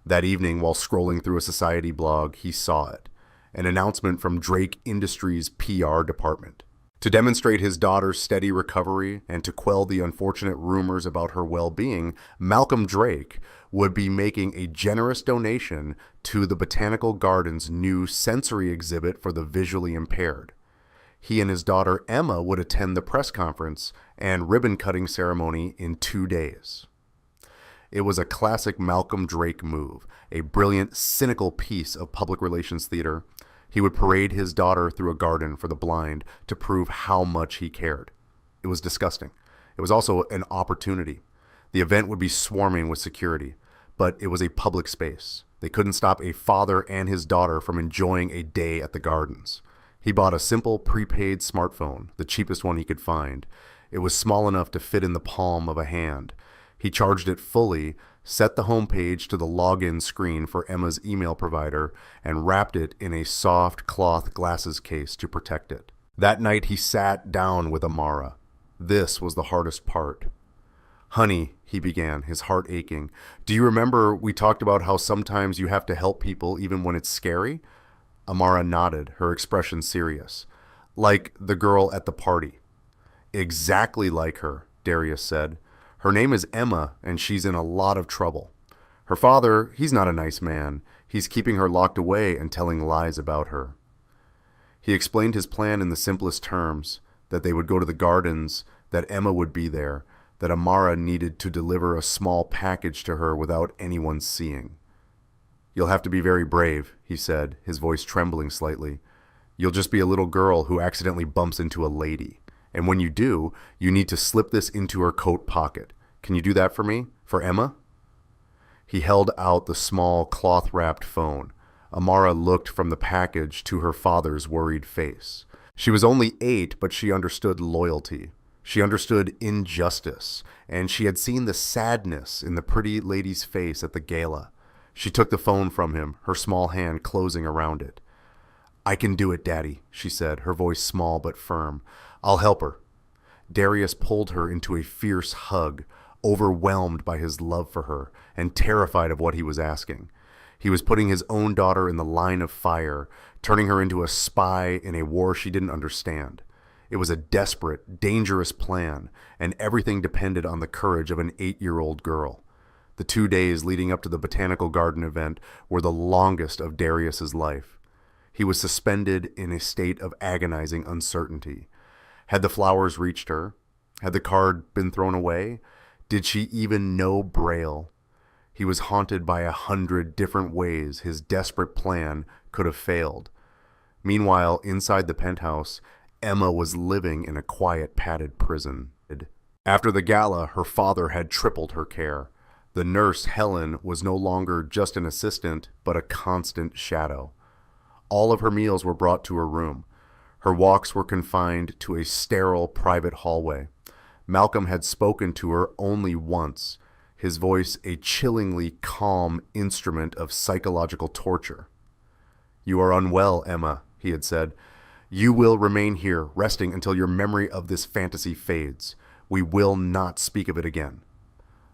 That evening, while scrolling through a society blog, he saw it. An announcement from Drake Industries' PR department. To demonstrate his daughter's steady recovery and to quell the unfortunate rumors about her well-being, Malcolm Drake would be making a generous donation to the Botanical Gardens' new sensory exhibit for the visually impaired. He and his daughter Emma would attend the press conference and ribbon-cutting ceremony in 2 days. It was a classic Malcolm Drake move, a brilliant, cynical piece of public relations theater. He would parade his daughter through a garden for the blind to prove how much he cared. It was disgusting. It was also an opportunity. The event would be swarming with security, but it was a public space. They couldn't stop a father and his daughter from enjoying a day at the gardens. He bought a simple prepaid smartphone, the cheapest one he could find. It was small enough to fit in the palm of a hand. He charged it fully, set the homepage to the login screen for Emma's email provider, and wrapped it in a soft cloth glasses case to protect it. That night he sat down with Amara. This was the hardest part. "Honey," he began, his heart aching, "do you remember we talked about how sometimes you have to help people even when it's scary?" Amara nodded, her expression serious. "Like the girl at the party." "Exactly like her," Darius said. "Her name is Emma, and she's in a lot of trouble. Her father, he's not a nice man. He's keeping her locked away and telling lies about her." He explained his plan in the simplest terms, that they would go to the gardens, that Emma would be there, that Amara needed to deliver a small package to her without anyone seeing. "You'll have to be very brave," he said, his voice trembling slightly. "You'll just be a little girl who accidentally bumps into a lady. And when you do, you need to slip this into her coat pocket. Can you do that for me? For Emma?" He held out the small cloth-wrapped phone. Amara looked from the package to her father's worried face. She was only 8, but she understood loyalty. She understood injustice, and she had seen the sadness in the pretty lady's face at the gala. She took the phone from him, her small hand closing around it. "I can do it, Daddy," she said, her voice small but firm. "I'll help her." Darius pulled her into a fierce hug, overwhelmed by his love for her and terrified of what he was asking. He was putting his own daughter in the line of fire, turning her into a spy in a war she didn't understand. It was a desperate, dangerous plan, and everything depended on the courage of an 8-year-old girl. The 2 days leading up to the Botanical Garden event were the longest of Darius's life. He was suspended in a state of agonizing uncertainty. Had the flowers reached her? Had the card been thrown away? Did she even know Braille? He was haunted by 100 different ways his desperate plan could have failed. Meanwhile, inside the penthouse, Emma was living in a quiet, padded prison. After the gala, her father had tripled her care. The nurse, Helen, was no longer just an assistant, but a constant shadow. All of her meals were brought to her room. Her walks were confined to a sterile private hallway. Malcolm had spoken to her only once, his voice a chillingly calm instrument of psychological torture. "You are unwell, Emma," he had said. "You will remain here, resting until your memory of this fantasy fades. We will not speak of it again."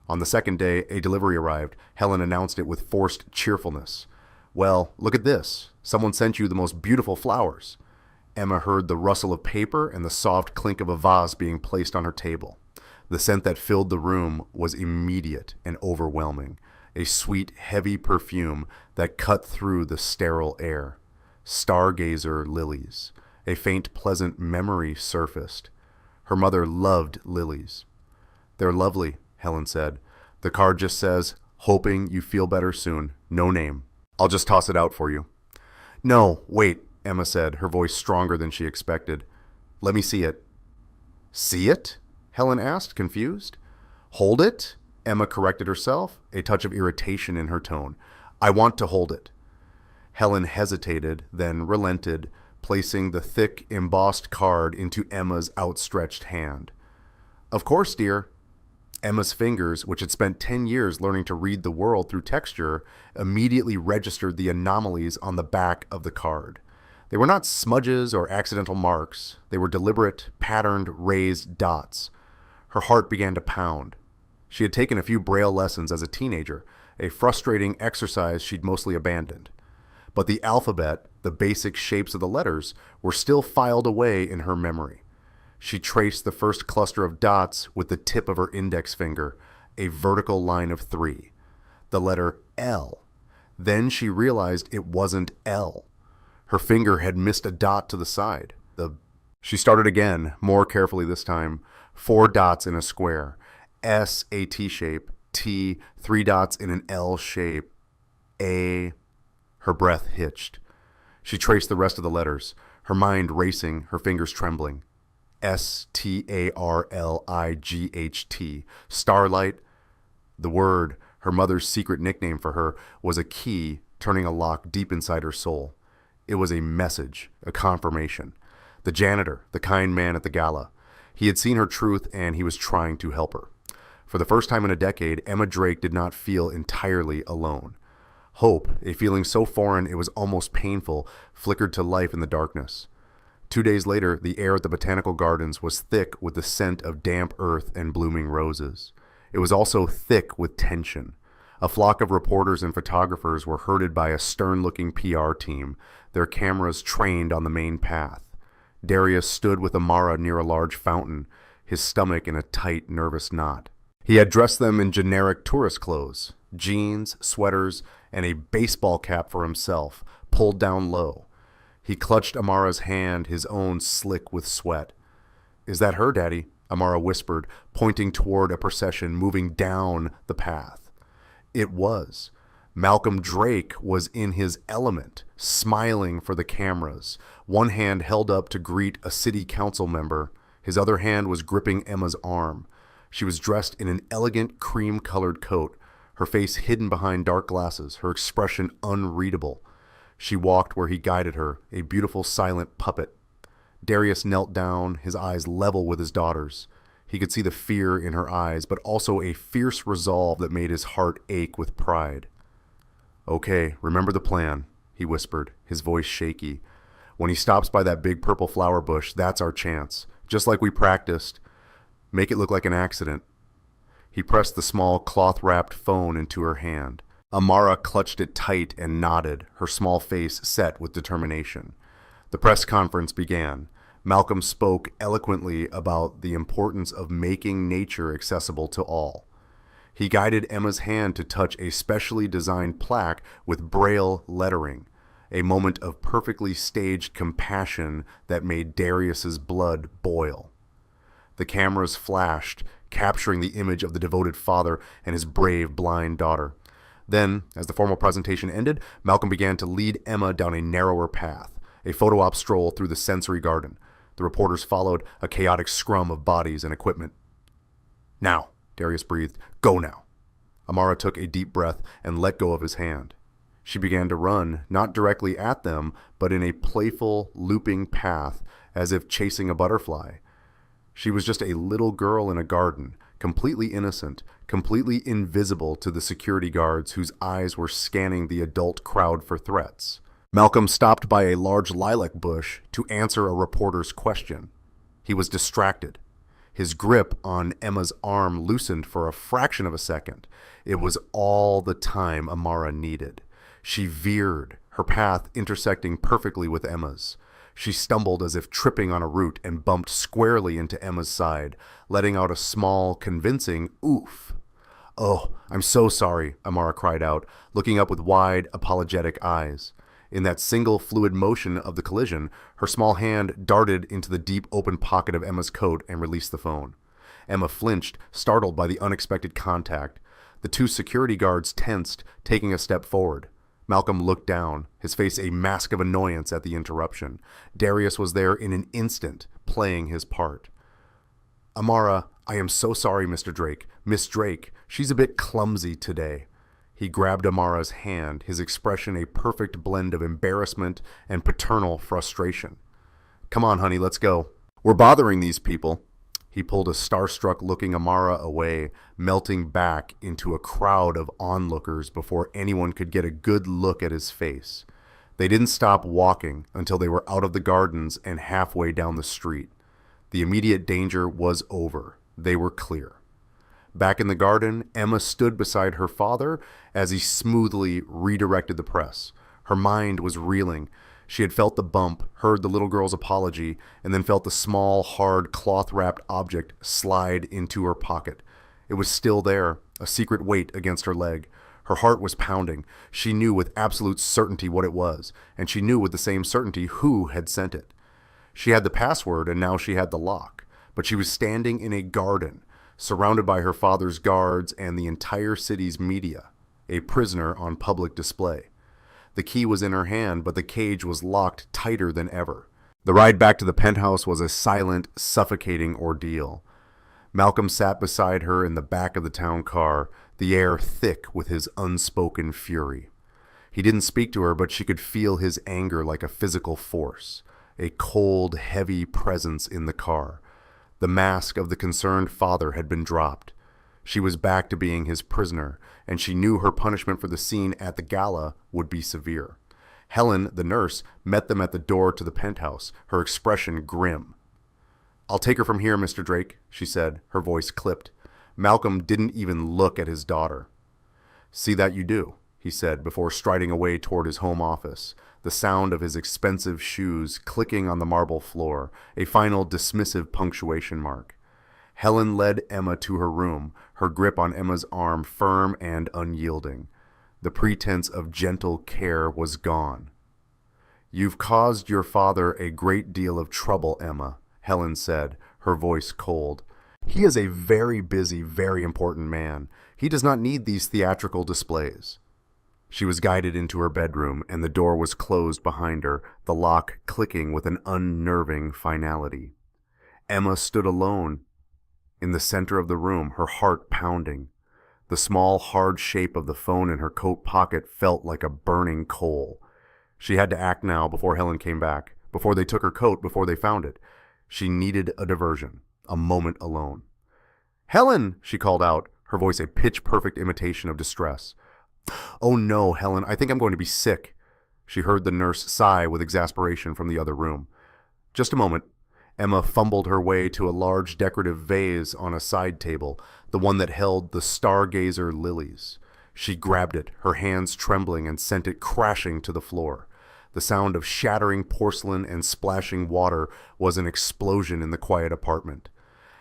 On the second day, a delivery arrived. Helen announced it with forced cheerfulness. "Well, look at this. Someone sent you the most beautiful flowers." Emma heard the rustle of paper and the soft clink of a vase being placed on her table. The scent that filled the room was immediate and overwhelming, a sweet, heavy perfume that cut through the sterile air. Stargazer lilies. A faint, pleasant memory surfaced. Her mother loved lilies. "They're lovely," Helen said. "The card just says, 'Hoping you feel better soon.' No name. I'll just toss it out for you." "No, wait," Emma said, her voice stronger than she expected. "Let me see it." "See it?" Helen asked, confused. "Hold it?" Emma corrected herself, a touch of irritation in her tone. "I want to hold it." Helen hesitated, then relented, placing the thick, embossed card into Emma's outstretched hand. "Of course, dear." Emma's fingers, which had spent 10 years learning to read the world through texture, immediately registered the anomalies on the back of the card. They were not smudges or accidental marks. They were deliberate, patterned, raised dots. Her heart began to pound. She had taken a few Braille lessons as a teenager, a frustrating exercise she'd mostly abandoned. But the alphabet, the basic shapes of the letters, were still filed away in her memory. She traced the first cluster of dots with the tip of her index finger, a vertical line of 3. The letter L. Then she realized it wasn't L. Her finger had missed a dot to the side. She started again, more carefully this time. 4 dots in a square. S, a T shape. T, 3 dots in an L shape. A. Her breath hitched. She traced the rest of the letters, her mind racing, her fingers trembling. Starlight. Starlight. The word, her mother's secret nickname for her, was a key turning a lock deep inside her soul. It was a message, a confirmation. The janitor, the kind man at the Gala. He had seen her truth and he was trying to help her. For the first time in a decade, Emma Drake did not feel entirely alone. Hope, a feeling so foreign it was almost painful, flickered to life in the darkness. 2 days later, the air at the botanical gardens was thick with the scent of damp earth and blooming roses. It was also thick with tension. A flock of reporters and photographers were herded by a stern-looking PR team, their cameras trained on the main path. Darius stood with Amara near a large fountain, his stomach in a tight, nervous knot. He had dressed them in generic tourist clothes, jeans, sweaters, and a baseball cap for himself, pulled down low. He clutched Amara's hand, his own slick with sweat. "Is that her, Daddy?" Amara whispered, pointing toward a procession moving down the path. It was. Malcolm Drake was in his element, smiling for the cameras, one hand held up to greet a city council member. His other hand was gripping Emma's arm. She was dressed in an elegant cream-colored coat, her face hidden behind dark glasses, her expression unreadable. She walked where he guided her, a beautiful silent puppet. Darius knelt down, his eyes level with his daughter's. He could see the fear in her eyes, but also a fierce resolve that made his heart ache with pride. "Okay, remember the plan," he whispered, his voice shaky. "When he stops by that big purple flower bush, that's our chance. Just like we practiced. Make it look like an accident." He pressed the small cloth-wrapped phone into her hand. Amara clutched it tight and nodded, her small face set with determination. The press conference began. Malcolm spoke eloquently about the importance of making nature accessible to all. He guided Emma's hand to touch a specially designed plaque with Braille lettering, a moment of perfectly staged compassion that made Darius's blood boil. The cameras flashed, capturing the image of the devoted father and his brave blind daughter. Then, as the formal presentation ended, Malcolm began to lead Emma down a narrower path, a photo op stroll through the sensory garden. The reporters followed, a chaotic scrum of bodies and equipment. "Now," Darius breathed, "go now." Amara took a deep breath and let go of his hand. She began to run, not directly at them, but in a playful, looping path, as if chasing a butterfly. She was just a little girl in a garden, completely innocent, completely invisible to the security guards whose eyes were scanning the adult crowd for threats. Malcolm stopped by a large lilac bush to answer a reporter's question. He was distracted. His grip on Emma's arm loosened for a fraction of a second. It was all the time Amara needed. She veered, her path intersecting perfectly with Emma's. She stumbled as if tripping on a root and bumped squarely into Emma's side, letting out a small, convincing oof. "Oh, I'm so sorry," Amara cried out, looking up with wide, apologetic eyes. In that single fluid motion of the collision, her small hand darted into the deep open pocket of Emma's coat and released the phone. Emma flinched, startled by the unexpected contact. The two security guards tensed, taking a step forward. Malcolm looked down, his face a mask of annoyance at the interruption. Darius was there in an instant, playing his part. "Amara, I am so sorry, Mr. Drake. Miss Drake, she's a bit clumsy today." He grabbed Amara's hand, his expression a perfect blend of embarrassment and paternal frustration. "Come on, honey, let's go. We're bothering these people." He pulled a starstruck-looking Amara away, melting back into a crowd of onlookers before anyone could get a good look at his face. They didn't stop walking until they were out of the gardens and halfway down the street. The immediate danger was over. They were clear. Back in the garden, Emma stood beside her father as he smoothly redirected the press. Her mind was reeling. She had felt the bump, heard the little girl's apology, and then felt the small, hard, cloth-wrapped object slide into her pocket. It was still there, a secret weight against her leg. Her heart was pounding. She knew with absolute certainty what it was, and she knew with the same certainty who had sent it. She had the password, and now she had the lock. But she was standing in a garden, surrounded by her father's guards and the entire city's media, a prisoner on public display. The key was in her hand, but the cage was locked tighter than ever. The ride back to the penthouse was a silent, suffocating ordeal. Malcolm sat beside her in the back of the town car, the air thick with his unspoken fury. He didn't speak to her, but she could feel his anger like a physical force, a cold, heavy presence in the car. The mask of the concerned father had been dropped. She was back to being his prisoner, and she knew her punishment for the scene at the gala would be severe. Helen, the nurse, met them at the door to the penthouse, her expression grim. "I'll take her from here, Mr. Drake," she said, her voice clipped. Malcolm didn't even look at his daughter. "See that you do," he said before striding away toward his home office, the sound of his expensive shoes clicking on the marble floor, a final dismissive punctuation mark. Helen led Emma to her room, her grip on Emma's arm firm and unyielding. The pretense of gentle care was gone. "You've caused your father a great deal of trouble, Emma," Helen said, her voice cold. "He is a very busy, very important man. He does not need these theatrical displays." She was guided into her bedroom, and the door was closed behind her, the lock clicking with an unnerving finality. Emma stood alone in the center of the room, her heart pounding. The small, hard shape of the phone in her coat pocket felt like a burning coal. She had to act now before Helen came back, before they took her coat, before they found it. She needed a diversion, a moment alone. "Helen!" she called out, her voice a pitch-perfect imitation of distress. "Oh no, Helen, I think I'm going to be sick." She heard the nurse sigh with exasperation from the other room. "Just a moment." Emma fumbled her way to a large decorative vase on a side table, the one that held the stargazer lilies. She grabbed it, her hands trembling, and sent it crashing to the floor. The sound of shattering porcelain and splashing water was an explosion in the quiet apartment.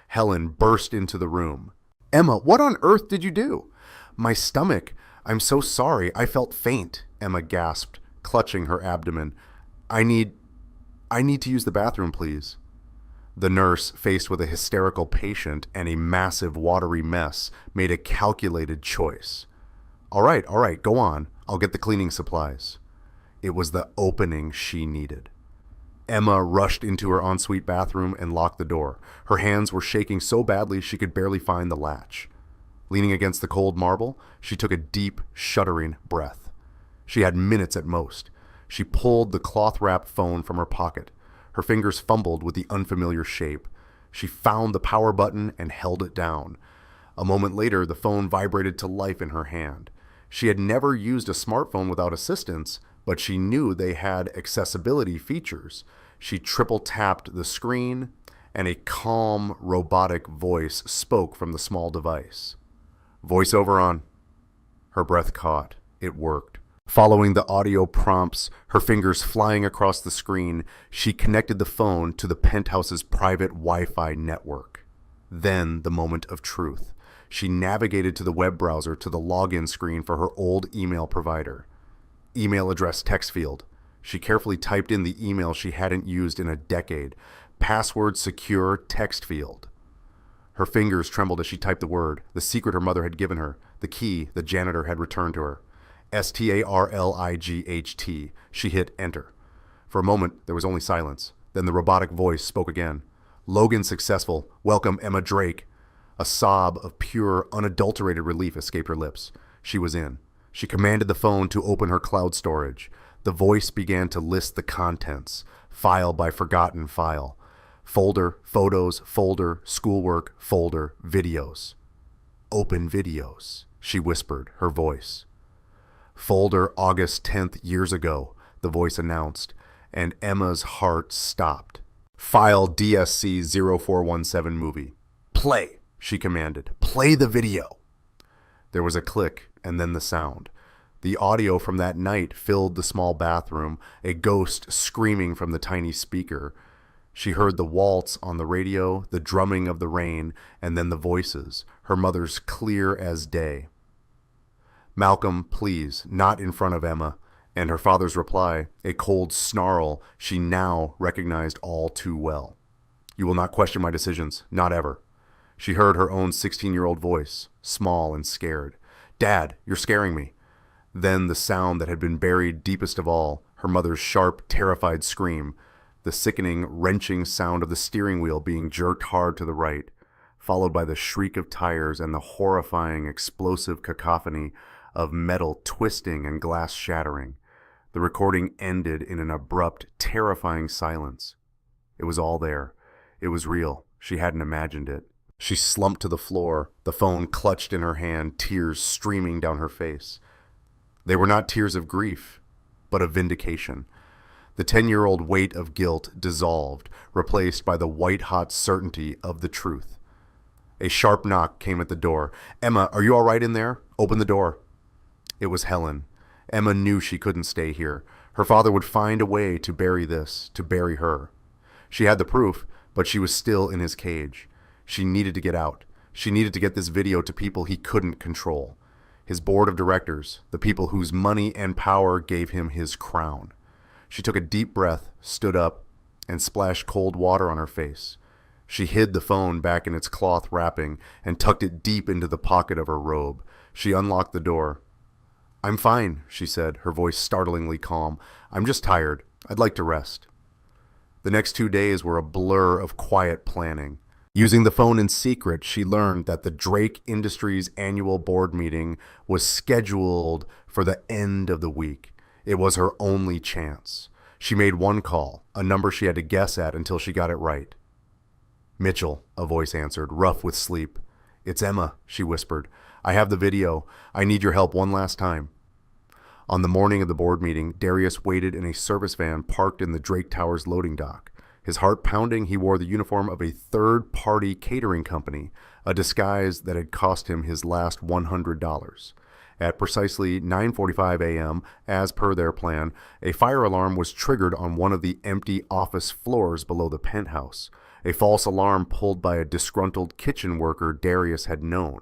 Helen burst into the room. "Emma, what on earth did you do?" "My stomach. I'm so sorry. I felt faint," Emma gasped, clutching her abdomen. I need to use the bathroom, please." The nurse, faced with a hysterical patient and a massive watery mess, made a calculated choice. All right, go on. I'll get the cleaning supplies." It was the opening she needed. Emma rushed into her ensuite bathroom and locked the door. Her hands were shaking so badly she could barely find the latch. Leaning against the cold marble, she took a deep, shuddering breath. She had minutes at most. She pulled the cloth-wrapped phone from her pocket. Her fingers fumbled with the unfamiliar shape. She found the power button and held it down. A moment later, the phone vibrated to life in her hand. She had never used a smartphone without assistance, but she knew they had accessibility features. She triple-tapped the screen, and a calm, robotic voice spoke from the small device. "Voiceover on." Her breath caught. It worked. Following the audio prompts, her fingers flying across the screen, she connected the phone to the penthouse's private Wi-Fi network. Then the moment of truth. She navigated to the web browser to the login screen for her old email provider. Email address text field. She carefully typed in the email she hadn't used in a decade. Password secure text field. Her fingers trembled as she typed the word, the secret her mother had given her, the key the janitor had returned to her. STARLIGHT. She hit enter. For a moment, there was only silence. Then the robotic voice spoke again. Logan successful. Welcome, Emma Drake. A sob of pure, unadulterated relief escaped her lips. She was in. She commanded the phone to open her cloud storage. The voice began to list the contents, file by forgotten file. Folder, photos, folder, schoolwork, folder, videos. Open videos, she whispered, her voice. Folder August 10th years ago, the voice announced, and Emma's heart stopped. File DSC 0417 movie. Play, she commanded. Play the video. There was a click and then the sound. The audio from that night filled the small bathroom, a ghost screaming from the tiny speaker. She heard the waltz on the radio, the drumming of the rain, and then the voices, her mother's clear as day. Malcolm, please, not in front of Emma. And her father's reply, a cold snarl she now recognized all too well. You will not question my decisions, not ever. She heard her own 16-year-old voice, small and scared. Dad, you're scaring me. Then the sound that had been buried deepest of all, her mother's sharp, terrified scream, the sickening, wrenching sound of the steering wheel being jerked hard to the right, followed by the shriek of tires and the horrifying, explosive cacophony of metal twisting and glass shattering. The recording ended in an abrupt, terrifying silence. It was all there. It was real. She hadn't imagined it. She slumped to the floor, the phone clutched in her hand, tears streaming down her face. They were not tears of grief, but of vindication. The 10-year-old weight of guilt dissolved, replaced by the white-hot certainty of the truth. A sharp knock came at the door. Emma, are you all right in there? Open the door. It was Helen. Emma knew she couldn't stay here. Her father would find a way to bury this, to bury her. She had the proof, but she was still in his cage. She needed to get out. She needed to get this video to people he couldn't control. His board of directors, the people whose money and power gave him his crown. She took a deep breath, stood up, and splashed cold water on her face. She hid the phone back in its cloth wrapping and tucked it deep into the pocket of her robe. She unlocked the door. I'm fine, she said, her voice startlingly calm. I'm just tired. I'd like to rest. The next 2 days were a blur of quiet planning. Using the phone in secret, she learned that the Drake Industries annual board meeting was scheduled for the end of the week. It was her only chance. She made one call, a number she had to guess at until she got it right. Mitchell, a voice answered, rough with sleep. It's Emma, she whispered. I have the video. I need your help one last time. On the morning of the board meeting, Darius waited in a service van parked in the Drake Towers loading dock. His heart pounding, he wore the uniform of a third-party catering company, a disguise that had cost him his last $100. At precisely 9:45 a.m., as per their plan, a fire alarm was triggered on one of the empty office floors below the penthouse, a false alarm pulled by a disgruntled kitchen worker Darius had known,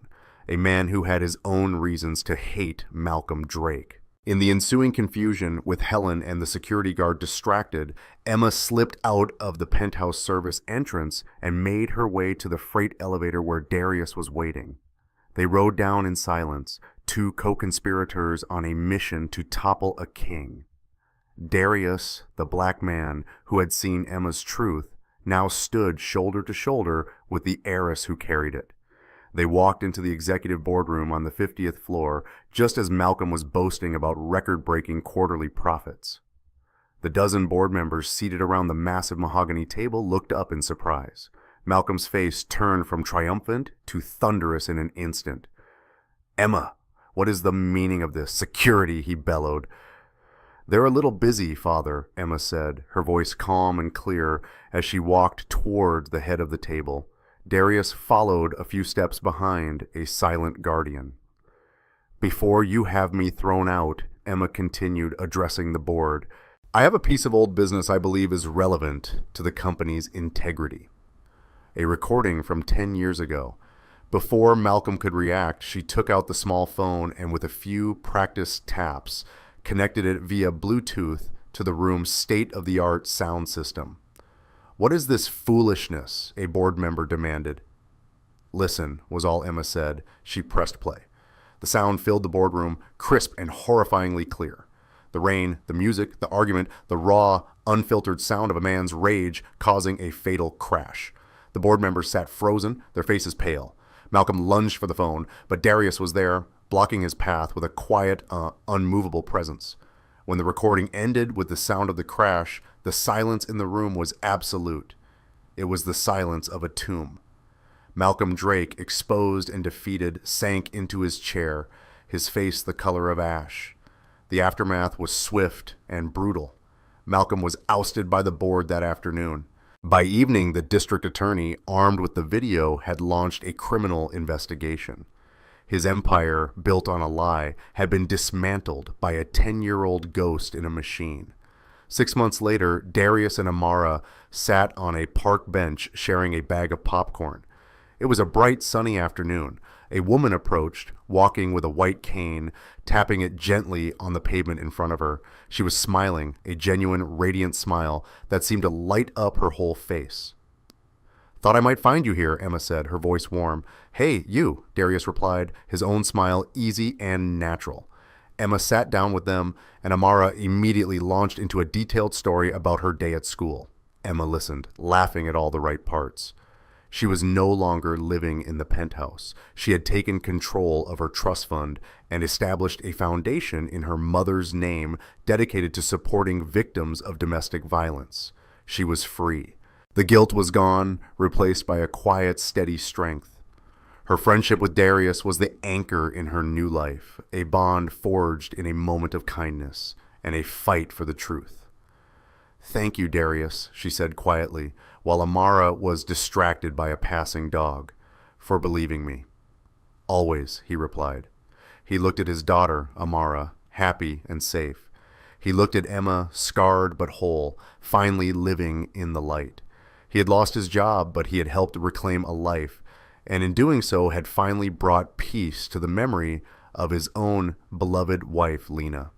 a man who had his own reasons to hate Malcolm Drake. In the ensuing confusion, with Helen and the security guard distracted, Emma slipped out of the penthouse service entrance and made her way to the freight elevator where Darius was waiting. They rode down in silence, two co-conspirators on a mission to topple a king. Darius, the black man who had seen Emma's truth, now stood shoulder to shoulder with the heiress who carried it. They walked into the executive boardroom on the 50th floor just as Malcolm was boasting about record-breaking quarterly profits. The dozen board members seated around the massive mahogany table looked up in surprise. Malcolm's face turned from triumphant to thunderous in an instant. Emma, what is the meaning of this? Security, he bellowed. They're a little busy, Father, Emma said, her voice calm and clear as she walked toward the head of the table. Darius followed a few steps behind, a silent guardian. Before you have me thrown out, Emma continued, addressing the board. I have a piece of old business I believe is relevant to the company's integrity. A recording from 10 years ago. Before Malcolm could react, she took out the small phone and with a few practiced taps, connected it via Bluetooth to the room's state-of-the-art sound system. What is this foolishness? A board member demanded. Listen, was all Emma said. She pressed play. The sound filled the boardroom, crisp and horrifyingly clear. The rain, the music, the argument, the raw, unfiltered sound of a man's rage causing a fatal crash. The board members sat frozen, their faces pale. Malcolm lunged for the phone, but Darius was there, blocking his path with a quiet, unmovable presence. When the recording ended with the sound of the crash, the silence in the room was absolute. It was the silence of a tomb. Malcolm Drake, exposed and defeated, sank into his chair, his face the color of ash. The aftermath was swift and brutal. Malcolm was ousted by the board that afternoon. By evening, the district attorney, armed with the video, had launched a criminal investigation. His empire, built on a lie, had been dismantled by a 10-year-old ghost in a machine. 6 months later, Darius and Amara sat on a park bench sharing a bag of popcorn. It was a bright, sunny afternoon. A woman approached, walking with a white cane, tapping it gently on the pavement in front of her. She was smiling, a genuine, radiant smile that seemed to light up her whole face. Thought I might find you here, Emma said, her voice warm. Hey, you, Darius replied, his own smile easy and natural. Emma sat down with them, and Amara immediately launched into a detailed story about her day at school. Emma listened, laughing at all the right parts. She was no longer living in the penthouse. She had taken control of her trust fund and established a foundation in her mother's name dedicated to supporting victims of domestic violence. She was free. The guilt was gone, replaced by a quiet, steady strength. Her friendship with Darius was the anchor in her new life, a bond forged in a moment of kindness and a fight for the truth. Thank you, Darius, she said quietly, while Amara was distracted by a passing dog, for believing me. Always, he replied. He looked at his daughter, Amara, happy and safe. He looked at Emma, scarred but whole, finally living in the light. He had lost his job, but he had helped reclaim a life, and in doing so had finally brought peace to the memory of his own beloved wife, Lena.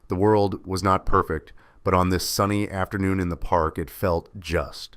The world was not perfect, but on this sunny afternoon in the park it felt just.